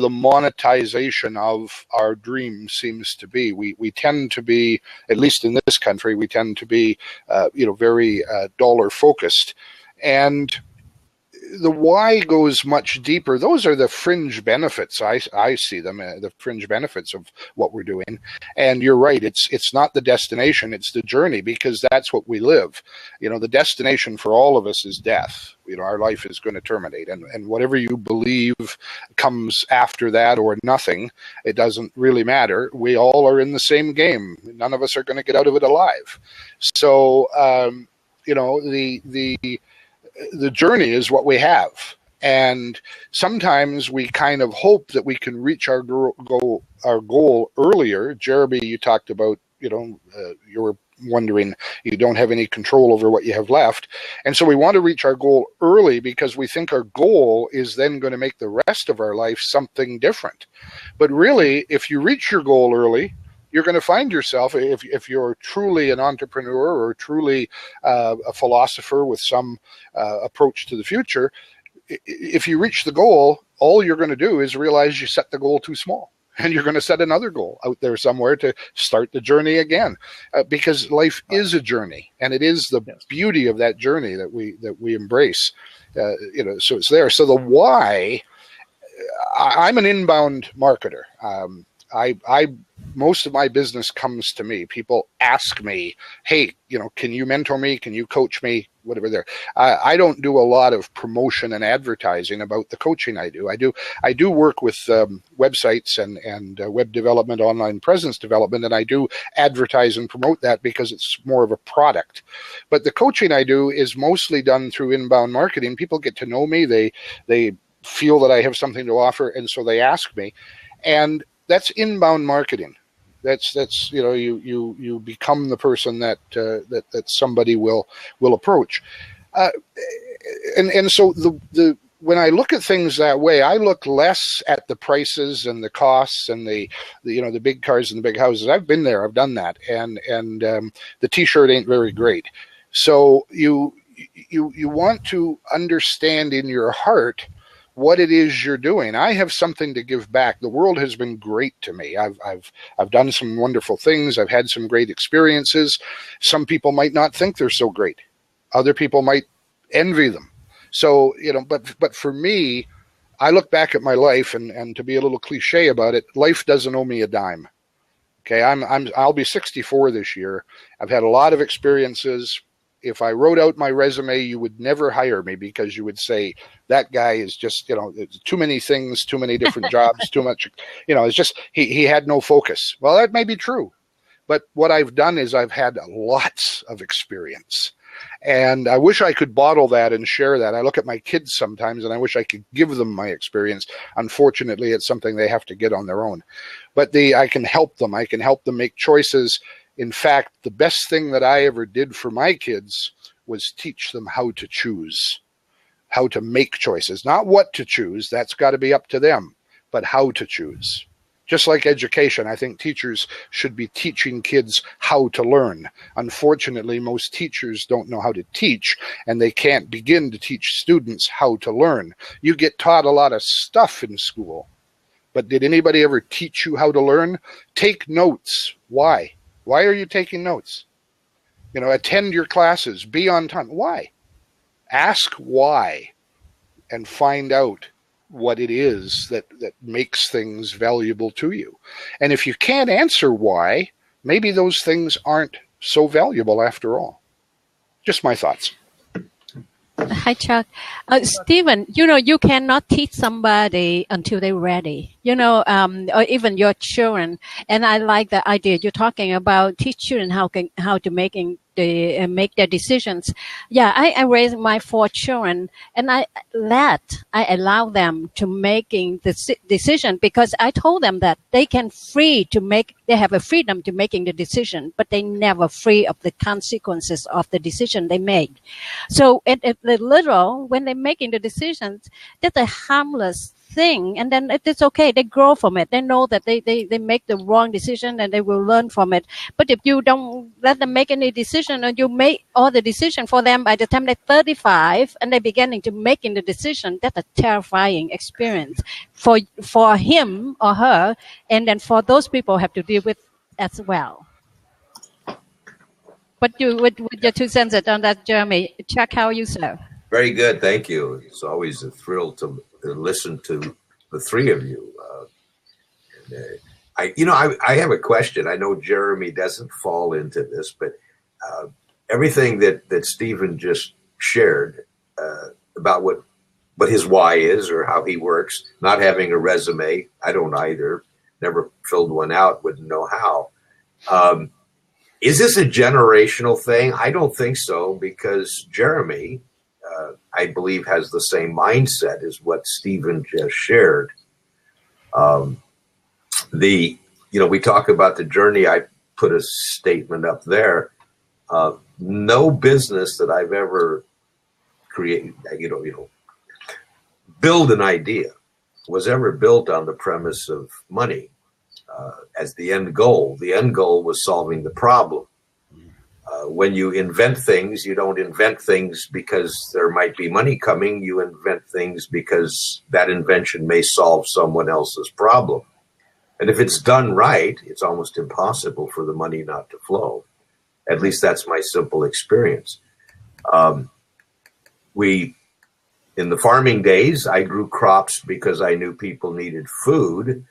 monetization of our dream seems to be. We tend to be, at least in this country, we tend to be very dollar focused, and the why goes much deeper. Those are the fringe benefits. I see them, the fringe benefits of what we're doing. And you're right. It's not the destination. It's the journey, because that's what we live. The destination for all of us is death. Our life is going to terminate, and whatever you believe comes after that or nothing, it doesn't really matter. We all are in the same game. None of us are going to get out of it alive. So, the journey is what we have. And sometimes we kind of hope that we can reach our goal earlier. Jeremy, you talked about, you were wondering, you don't have any control over what you have left. And so we want to reach our goal early because we think our goal is then going to make the rest of our life something different. But really, if you reach your goal early, you're going to find yourself, if you're truly an entrepreneur or truly a philosopher with some approach to the future, if you reach the goal, all you're going to do is realize you set the goal too small. And you're going to set another goal out there somewhere to start the journey again, because life is a journey, and it is the beauty of that journey that we embrace. So it's there. So the why, I'm an inbound marketer. Most of my business comes to me. People ask me, hey, can you mentor me? Can you coach me? Whatever there. I don't do a lot of promotion and advertising about the coaching I do. I do work with websites and web development, online presence development, and I do advertise and promote that because it's more of a product. But the coaching I do is mostly done through inbound marketing. People get to know me. They feel that I have something to offer, and so they ask me. And that's inbound marketing. That's you become the person that somebody will approach, and so the when I look at things that way, I look less at the prices and the costs and the big cars and the big houses. I've been there, I've done that, and the T-shirt ain't very great. So you want to understand in your heart what it is you're doing. I have something to give back. The world has been great to me. I've done some wonderful things. I've had some great experiences. Some people might not think they're so great. Other people might envy them. So, but for me, I look back at my life, and to be a little cliche about it, life doesn't owe me a dime. Okay, I'll be 64 this year. I've had a lot of experiences. If I wrote out my resume, you would never hire me, because you would say, that guy is just, too many things, too many different jobs, too much, it's just, he had no focus. Well, that may be true. But what I've done is I've had lots of experience. And I wish I could bottle that and share that. I look at my kids sometimes and I wish I could give them my experience. Unfortunately, it's something they have to get on their own. But I can help them. I can help them make choices. In fact, the best thing that I ever did for my kids was teach them how to choose, how to make choices. Not what to choose, that's got to be up to them, but how to choose. Just like education, I think teachers should be teaching kids how to learn. Unfortunately, most teachers don't know how to teach, and they can't begin to teach students how to learn. You get taught a lot of stuff in school, but did anybody ever teach you how to learn? Take notes. Why? Why are you taking notes? Attend your classes, be on time. Why? Ask why, and find out what it is that makes things valuable to you. And if you can't answer why, maybe those things aren't so valuable after all. Just my thoughts. Hi, Chuck. Stephen, you cannot teach somebody until they're ready, or even your children. And I like the idea you're talking about, teach children how to make their decisions. Yeah, I raised my 4 children, and I allow them to making the decision, because I told them that they have a freedom to making the decision, but they never free of the consequences of the decision they make. So at the little, when they're making the decisions, that's a harmless thing, and then it's okay. They grow from it. They know that they make the wrong decision, and they will learn from it. But if you don't let them make any decision, and you make all the decision for them by the time they're 35, and they're beginning to making the decision, that's a terrifying experience for him or her, and then for those people have to deal with as well. But you, with your 2 cents on that, Jeremy, check how you serve. Very good, thank you. It's always a thrill to listen to the three of you. I have a question. I know Jeremy doesn't fall into this, but everything that Stephen just shared about what his why is or how he works, not having a resume, I don't either. Never filled one out, wouldn't know how. Is this a generational thing? I don't think so, because Jeremy, I believe, has the same mindset as what Stephen just shared. We talk about the journey. I put a statement up there. No business that I've ever created, build an idea was ever built on the premise of money as the end goal. The end goal was solving the problem. When you invent things, you don't invent things because there might be money coming. You invent things because that invention may solve someone else's problem. And if it's done right, it's almost impossible for the money not to flow. At least that's my simple experience. In the farming days, I grew crops because I knew people needed food.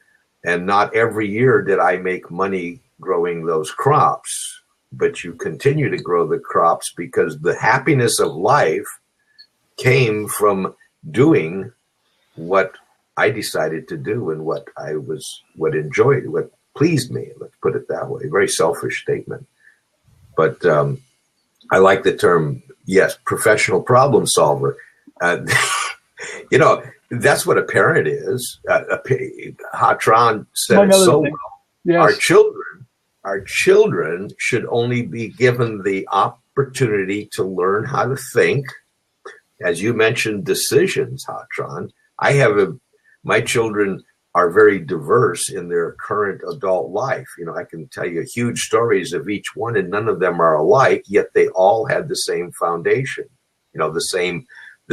And not every year did I make money growing those crops. But you continue to grow the crops because the happiness of life came from doing what I decided to do and what enjoyed, what pleased me. Let's put it that way. Very selfish statement. But I like the term, yes, professional problem solver. That's what a parent is. Hatran said it so well. Yes. Our children should only be given the opportunity to learn how to think. As you mentioned, decisions, Hatran. My children are very diverse in their current adult life. I can tell you huge stories of each one, and none of them are alike, yet they all had the same foundation, the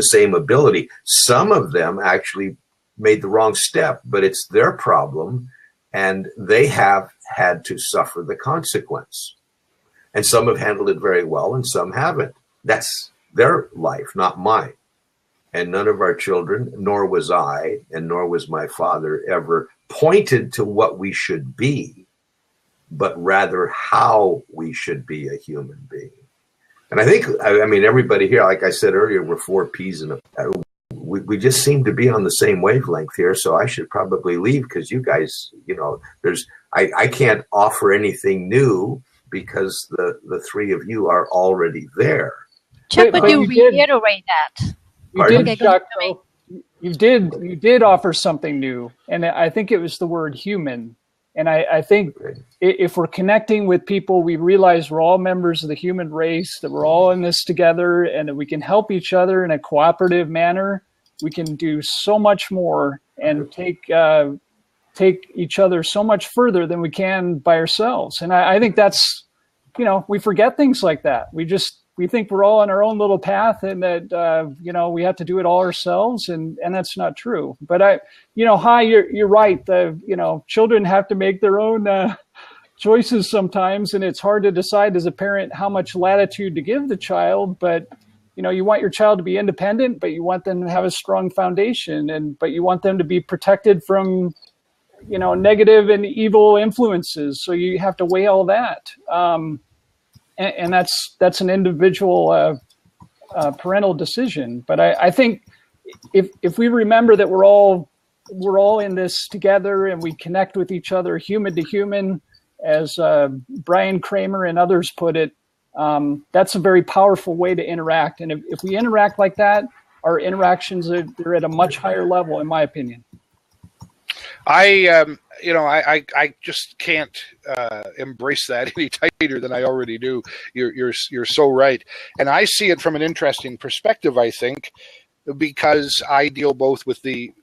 same ability. Some of them actually made the wrong step, but it's their problem, and they have had to suffer the consequence. And some have handled it very well, and some haven't. That's their life, not mine. And none of our children, nor was I, and nor was my father, ever pointed to what we should be, but rather how we should be a human being. And I think, everybody here, like I said earlier, we're 4 peas in a... We just seem to be on the same wavelength here, so I should probably leave because you guys, I can't offer anything new because the three of you are already there. Chuck, but you reiterate that. You did offer something new, and I think it was the word human. And I think if we're connecting with people, we realize we're all members of the human race, that we're all in this together, and that we can help each other in a cooperative manner. We can do so much more and take each other so much further than we can by ourselves. And I think that's, we forget things like that. We think we're all on our own little path, and that, we have to do it all ourselves. And that's not true. But you're right. Children have to make their own choices sometimes. And it's hard to decide as a parent how much latitude to give the child. But, you want your child to be independent, but you want them to have a strong foundation, but you want them to be protected from, negative and evil influences. So you have to weigh all that. And that's an individual parental decision. But I think if we remember that we're all in this together, and we connect with each other human to human, as Brian Kramer and others put it, that's a very powerful way to interact. And if we interact like that, our interactions are at a much higher level, in my opinion. I just can't embrace that any tighter than I already do. You're so right, and I see it from an interesting perspective. I think because I deal both with the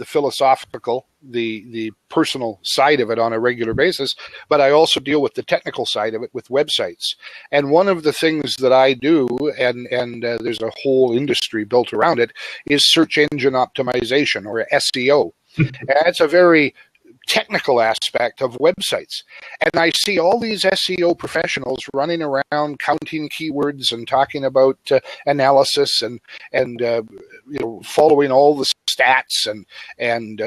philosophical, the personal side of it on a regular basis, but I also deal with the technical side of it with websites. And one of the things that I do, and there's a whole industry built around it, is search engine optimization, or SEO. And that's a very technical aspect of websites. And I see all these SEO professionals running around counting keywords and talking about analysis and following all the stats and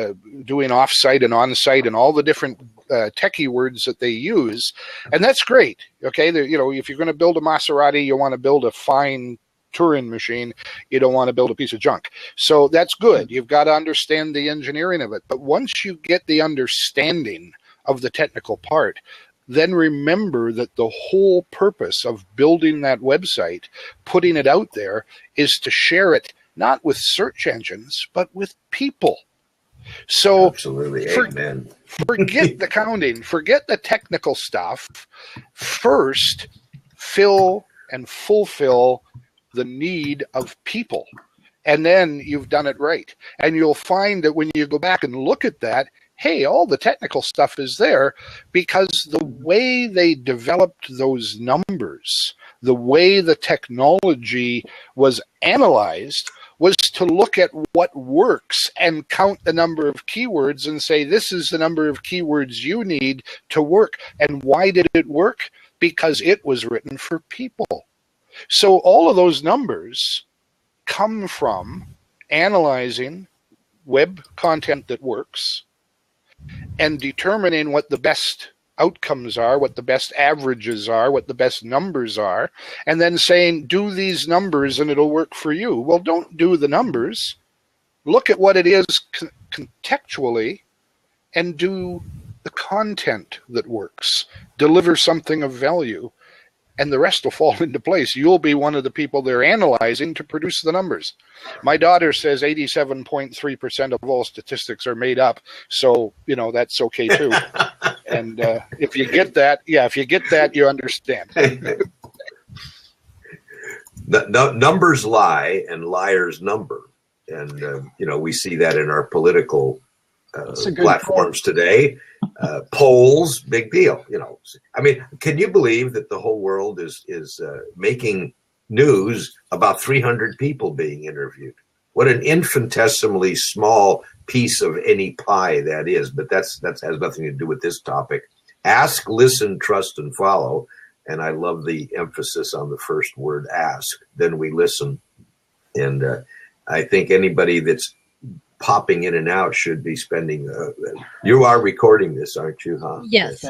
doing offsite and onsite and all the different techie words that they use. And that's great. Okay. If you're going to build a Maserati, you want to build a fine Turing machine. You don't want to build a piece of junk. So that's good. You've got to understand the engineering of it. But once you get the understanding of the technical part, then remember that the whole purpose of building that website, putting it out there, is to share it not with search engines, but with people. So absolutely, amen. Forget the counting, forget the technical stuff. First, fill and fulfill the need of people, and then you've done it right. And you'll find that when you go back and look at that, hey, all the technical stuff is there because the way they developed those numbers, the way the technology was analyzed, was to look at what works and count the number of keywords and say, this is the number of keywords you need to work. And why did it work? Because it was written for people. So all of those numbers come from analyzing web content that works and determining what the best outcomes are, what the best averages are, what the best numbers are, and then saying, do these numbers and it'll work for you. Well, don't do the numbers. Look at what it is contextually and do the content that works. Deliver something of value. And the rest will fall into place. You'll be one of the people they're analyzing to produce the numbers. My daughter says 87.3% of all statistics are made up. So, that's okay too. And if you get that, you understand. Numbers lie and liars number. And, we see that in our political platforms today. Polls, big deal. Can you believe that the whole world is making news about 300 people being interviewed? What an infinitesimally small piece of any pie that is. But that has nothing to do with this topic. Ask, listen, trust, and follow. And I love the emphasis on the first word, ask. Then we listen. And I think anybody that's popping in and out should be spending. You are recording this, aren't you? Huh? Yes.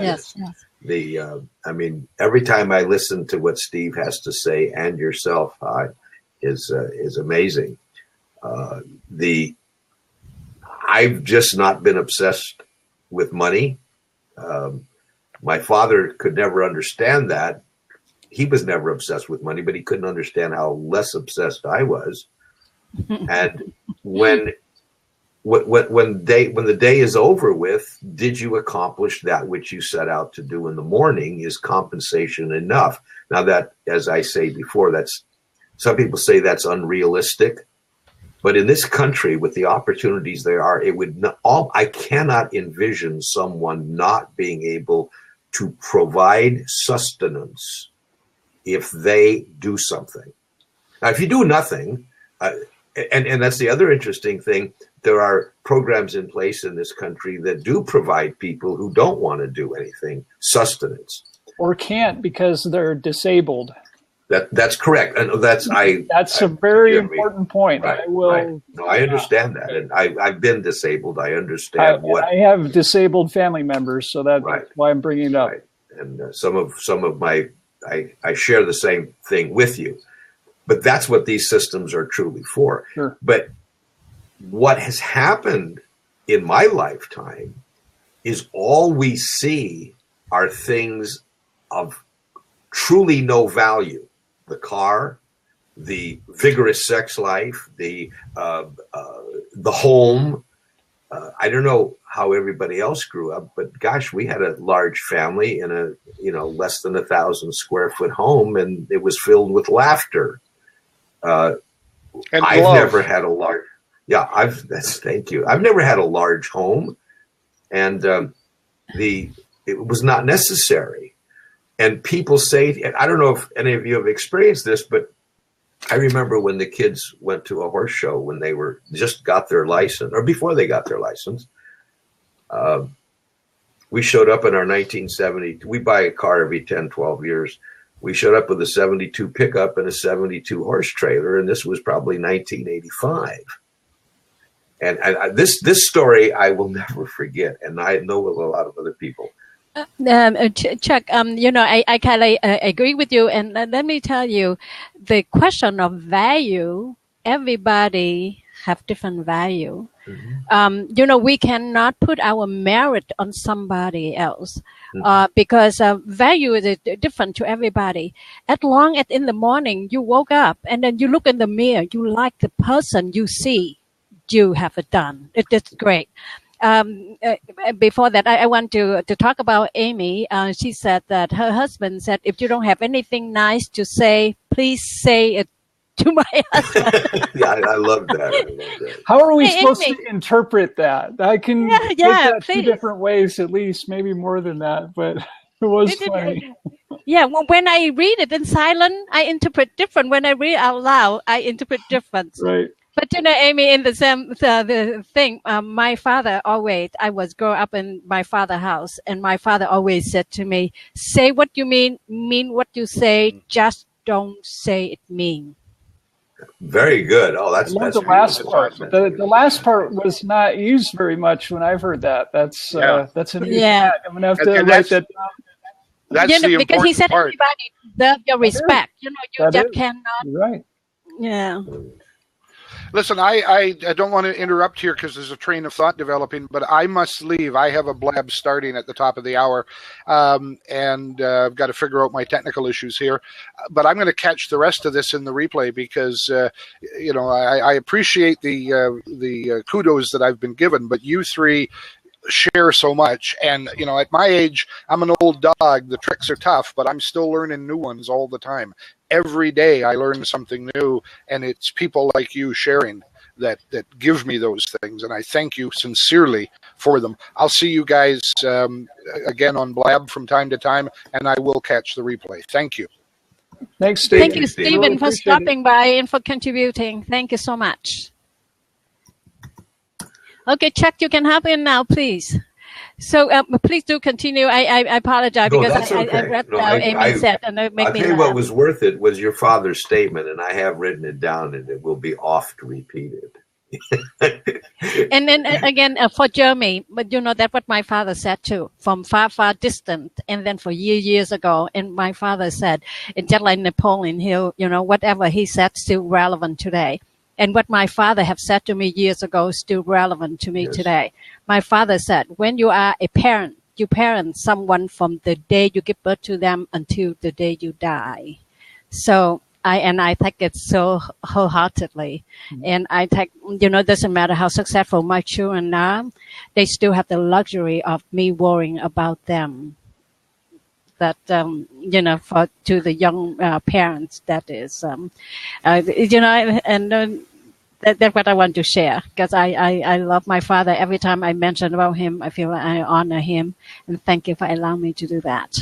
Every time I listen to what Steve has to say and yourself, is amazing. I've just not been obsessed with money. My father could never understand that. He was never obsessed with money, but he couldn't understand how less obsessed I was. And when the day is over with, did you accomplish that which you set out to do in the morning? Is compensation enough? Now that, as I say before, some people say that's unrealistic, but in this country, with the opportunities there are, I cannot envision someone not being able to provide sustenance if they do something. Now, if you do nothing, and that's the other interesting thing, there are programs in place in this country that do provide people who don't want to do anything sustenance. Or can't because they're disabled. That's correct. And that's a very important point. Right, I understand that. And I've been disabled. I understand I have disabled family members, so that's why I'm bringing it up. Right. And some of my, I share the same thing with you. But that's what these systems are truly for. Sure. But what has happened in my lifetime is all we see are things of truly no value. The car, the vigorous sex life, the home. I don't know how everybody else grew up, but gosh, we had a large family in a less than 1,000 square foot home, and it was filled with laughter. And I've love. never had a large. Yeah, thank you. I've never had a large home, and it was not necessary. And people say, and I don't know if any of you have experienced this, but I remember when the kids went to a horse show when they were just got their license, or before they got their license. We showed up in our 1970. We buy a car every 10, 12 years. We showed up with a 72 pickup and a 72 horse trailer, and this was probably 1985. And this story I will never forget, and I know with a lot of other people. Chuck, I kind of agree with you, and let me tell you, the question of value, everybody have different value. Mm-hmm. We cannot put our merit on somebody else. Because value is different to everybody. As long as in the morning you woke up and then you look in the mirror, you like the person you see, you have it done. It's great. Before that, I want to talk about Amy. She said that her husband said, if you don't have anything nice to say, please say it to my husband. Yeah, I love that. How are we supposed to interpret that? I can take that two different ways, at least, maybe more than that, but it was funny. Yeah, well, when I read it in silent, I interpret different. When I read out loud, I interpret different. Right. But Amy, in the same the thing, my father always, I was growing up in my father's house, and my father always said to me, say what you mean what you say, just don't say it mean. Very good. Oh, that's the last part. The last part was not used very much when I've heard that. That's a new fact. I'm gonna have to write that down. That's the important because he said part. everybody deserves your respect. You just cannot. Right. Yeah. Listen, I don't want to interrupt here because there's a train of thought developing, but I must leave. I have a blab starting at the top of the hour, and I've got to figure out my technical issues here. But I'm going to catch the rest of this in the replay because, I appreciate the kudos that I've been given, but you three share so much. And, at my age, I'm an old dog. The tricks are tough, but I'm still learning new ones all the time. Every day I learn something new, and it's people like you sharing that give me those things, and I thank you sincerely for them. I'll see you guys again on Blab from time to time, and I will catch the replay. Thank you. Thanks, Stephen. Thank you, Stephen, for stopping by and for contributing. Thank you so much. Okay, Chuck, you can hop in now, please. So please do continue. I apologize because I read what Amy said, and it made me laugh. I'll tell you what was worth it was your father's statement, and I have written it down, and it will be oft repeated. And then again, for Jeremy, but that's what my father said too, from far, far distant, and then for years ago. And my father said, just like Napoleon Hill, whatever he said still relevant today. And what my father have said to me years ago is still relevant to me today. My father said, when you are a parent, you parent someone from the day you give birth to them until the day you die. So I take it so wholeheartedly. Mm-hmm. And I take, it doesn't matter how successful my children are, they still have the luxury of me worrying about them. That, to the young parents, that is, that's what I want to share, because I love my father. Every time I mention about him, I feel like I honor him, and thank you for allowing me to do that.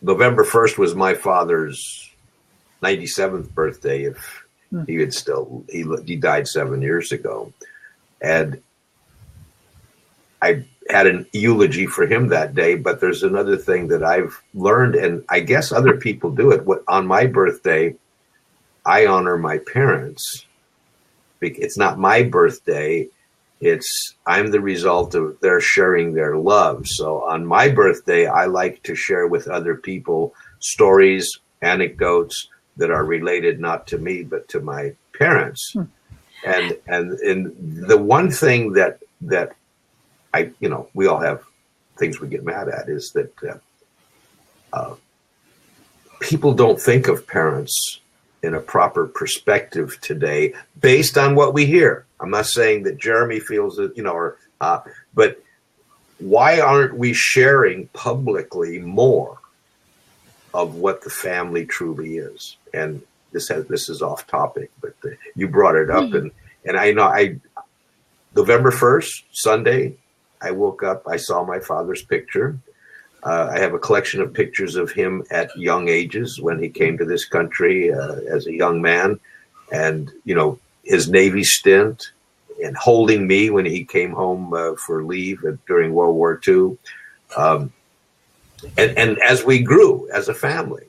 November 1st was my father's 97th birthday. If he had he died 7 years ago, and I had an eulogy for him that day. But there's another thing that I've learned, and I guess other people do it. On my birthday, I honor my parents. It's not my birthday. I'm the result of their sharing their love. So on my birthday, I like to share with other people stories, anecdotes that are related not to me, but to my parents. And the one thing that we all have things we get mad at is that people don't think of parents in a proper perspective today based on what we hear. I'm not saying that Jeremy feels that, but why aren't we sharing publicly more of what the family truly is? And this is off topic, but you brought it up, and I know November 1st, Sunday, I woke up, I saw my father's picture. I have a collection of pictures of him at young ages when he came to this country as a young man, and his Navy stint, and holding me when he came home for leave during World War II, and as we grew as a family,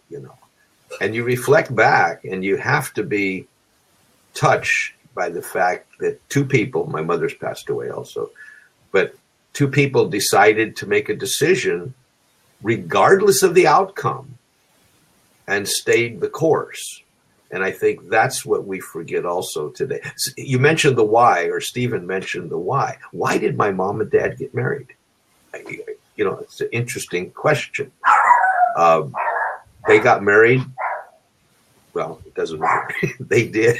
and you reflect back, and you have to be touched by the fact that two people, my mother's passed away also, but two people decided to make a decision regardless of the outcome and stayed the course. And I think that's what we forget also today. You mentioned the why, or Stephen mentioned the why. Why did my mom and dad get married? It's an interesting question. They got married. Well, it doesn't matter. They did.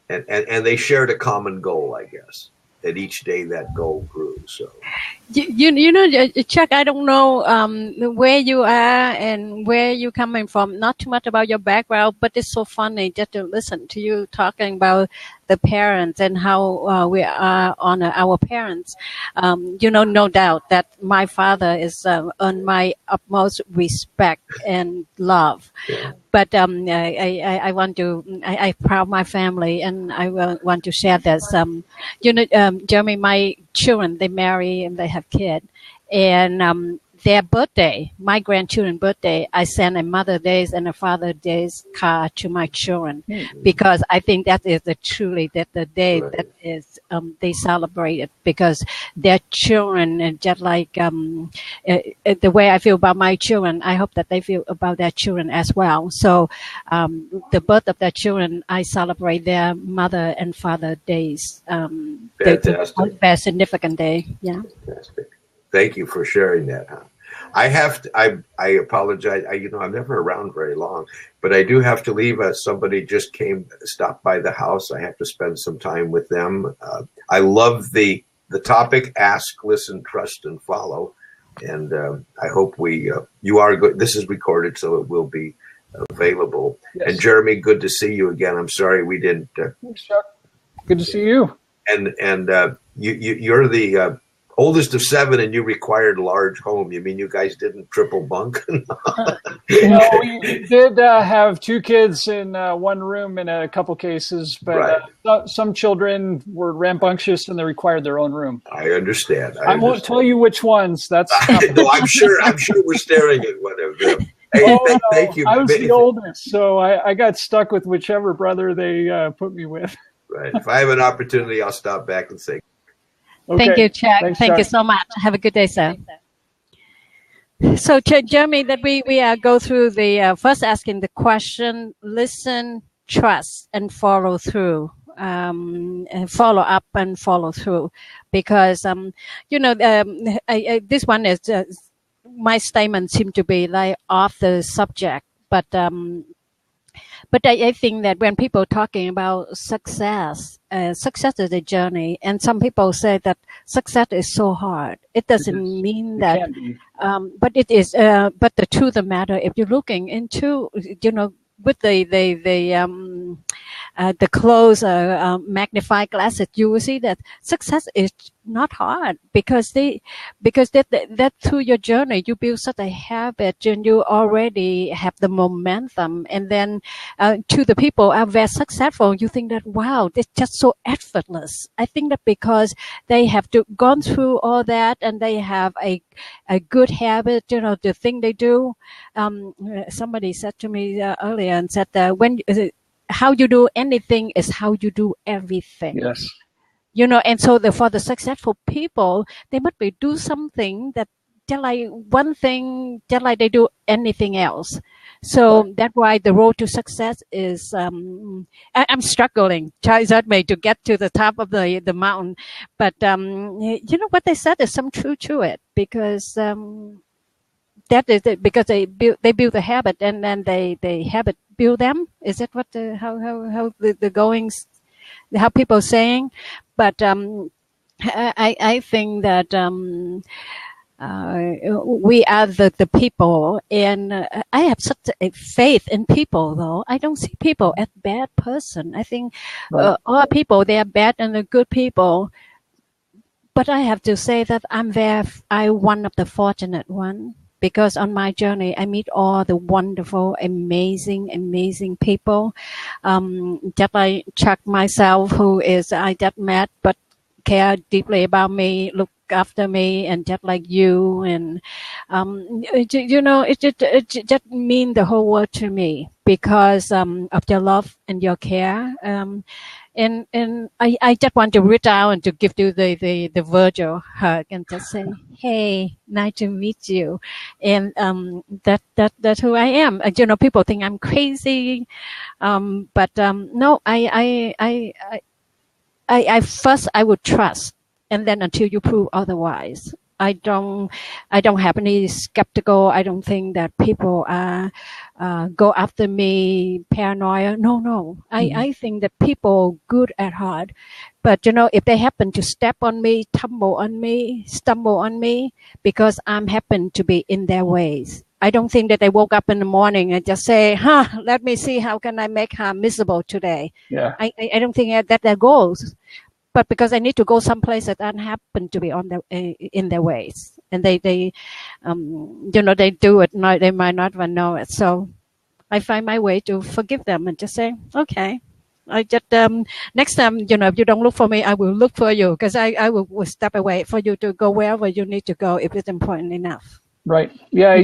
and they shared a common goal, I guess. And each day that goal grew. So, Chuck, I don't know where you are and where you're coming from. Not too much about your background, but it's so funny just to listen to you talking about the parents and how we honor our parents. No doubt that my father is on my utmost respect and love. Yeah. But I want to, I proud my family, and I want to share this. Jeremy, my children, they marry and they have kids, and their birthday, my grandchildren's birthday, I send a Mother's Day and a Father's Day card to my children, because I think that is truly the day that is they celebrate it, because their children, and just like the way I feel about my children, I hope that they feel about their children as well. So the birth of their children, I celebrate their Mother and Father days. Fantastic. Their significant day. Yeah. Fantastic. Thank you for sharing that. I apologize. I'm never around very long, but I do have to leave. Somebody just stopped by the house. I have to spend some time with them. I love the topic: ask, listen, trust, and follow. And I hope you are good. This is recorded, so it will be available. Yes. And Jeremy, good to see you again. I'm sorry we didn't. Thanks, Chuck. Good to see you. And you're the oldest of 7, and you required a large home. You mean you guys didn't triple bunk? No, we did have 2 kids in one room in a couple cases, but some children were rambunctious and they required their own room. I understand. I won't tell you which ones. That's no, I'm sure we're staring at one of them. Hey, thank you. I was the oldest, so I got stuck with whichever brother they put me with. Right. If I have an opportunity, I'll stop back and say. Okay. Thank you, Chuck. Thanks, Thank Chuck. you so much. Have a good day, sir. So, Jeremy, that we go through the first asking the question: listen, trust, and follow through. Follow up and follow through, because this one is my statement seemed to be like off the subject, but I think that when people are talking about success, success is a journey, and some people say that success is so hard. It doesn't mean that, but it is. But the truth of the matter, if you're looking into, with the close magnifying glasses, you will see that success is not hard, because that through your journey you build such a habit and you already have the momentum, and then to the people are very successful, you think that wow, it's just so effortless. I think that because they have gone through all that and they have a good habit, the thing they do. Somebody said to me earlier and said how you do anything is how you do everything. Yes. And so for the successful people, they must do something that just like one thing, just like they do anything else. So that's why the road to success is, I'm struggling, to get to the top of the mountain. But, what they said is some truth to it, because, that is it, because they build a habit, and then they habit build them. Is that what how the goings, how people are saying? But I think that we are the people, and I have such a faith in people. Though I don't see people as bad person. I think all people, they are bad and the good people. But I have to say that I'm one of the fortunate one, because on my journey I meet all the wonderful, amazing people. Just like Chuck myself, who is I just met but care deeply about me, look after me, and just like you, and it just mean the whole world to me because of your love and your care. And I just want to reach out and to give you the virtual hug and just say, hey, nice to meet you. And that's who I am. People think I'm crazy, but no, I first I would trust, and then until you prove otherwise. I don't have any skeptical. I don't think that people go after me, paranoia. No. I think that people good at heart, but if they happen to step on me, stumble on me, because I'm happen to be in their ways. I don't think that they woke up in the morning and just say, let me see how can I make her miserable today. Yeah. I don't think that their goals. But because I need to go someplace that I happen to be in their ways, and they do it. They might not even know it. So I find my way to forgive them and just say, okay, I just next time, if you don't look for me, I will look for you, because I will step away for you to go wherever you need to go if it's important enough. Right. Yeah.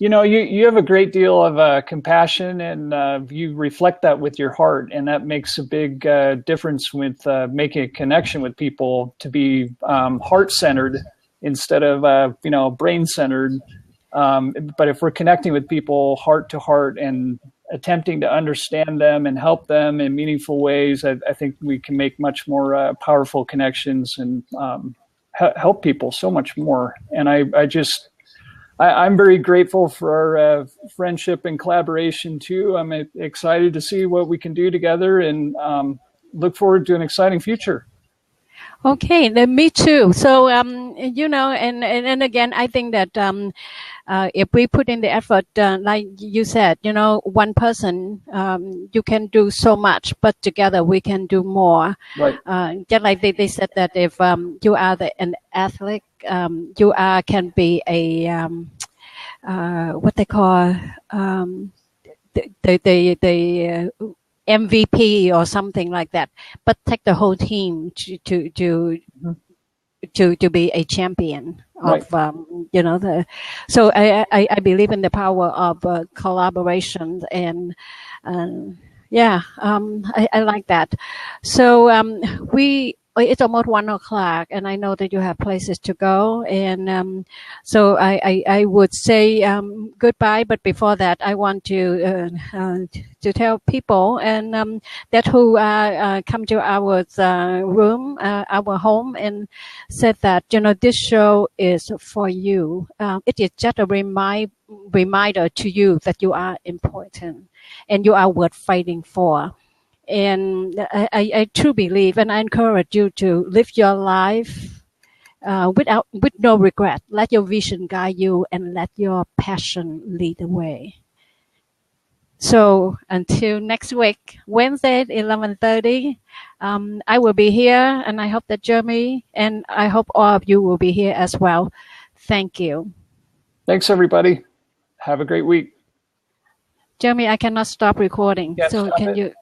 You have a great deal of compassion, and you reflect that with your heart, and that makes a big difference with making a connection with people, to be heart-centered instead of brain-centered. But if we're connecting with people heart to heart and attempting to understand them and help them in meaningful ways, I think we can make much more powerful connections and help people so much more. And I'm very grateful for our friendship and collaboration too. I'm excited to see what we can do together, and look forward to an exciting future. Okay, then me too. So, and again, I think that if we put in the effort, like you said, one person, you can do so much, but together we can do more. Right. Just like they said that if you are an athlete, you can be a what they call the MVP or something like that, but take the whole team to be a champion of so I believe in the power of collaboration, and I like that. So it's almost 1:00, and I know that you have places to go, and so I would say goodbye. But before that, I want to tell people and that who come to our room, our home, and said that this show is for you. It is just a reminder to you that you are important and you are worth fighting for. And I truly believe, and I encourage you to live your life with no regret. Let your vision guide you, and let your passion lead the way. So until next week, Wednesday at 11:30, I will be here, and I hope that Jeremy, and I hope all of you will be here as well. Thank you. Thanks, everybody. Have a great week. Jeremy, I cannot stop recording. Yes, so can you?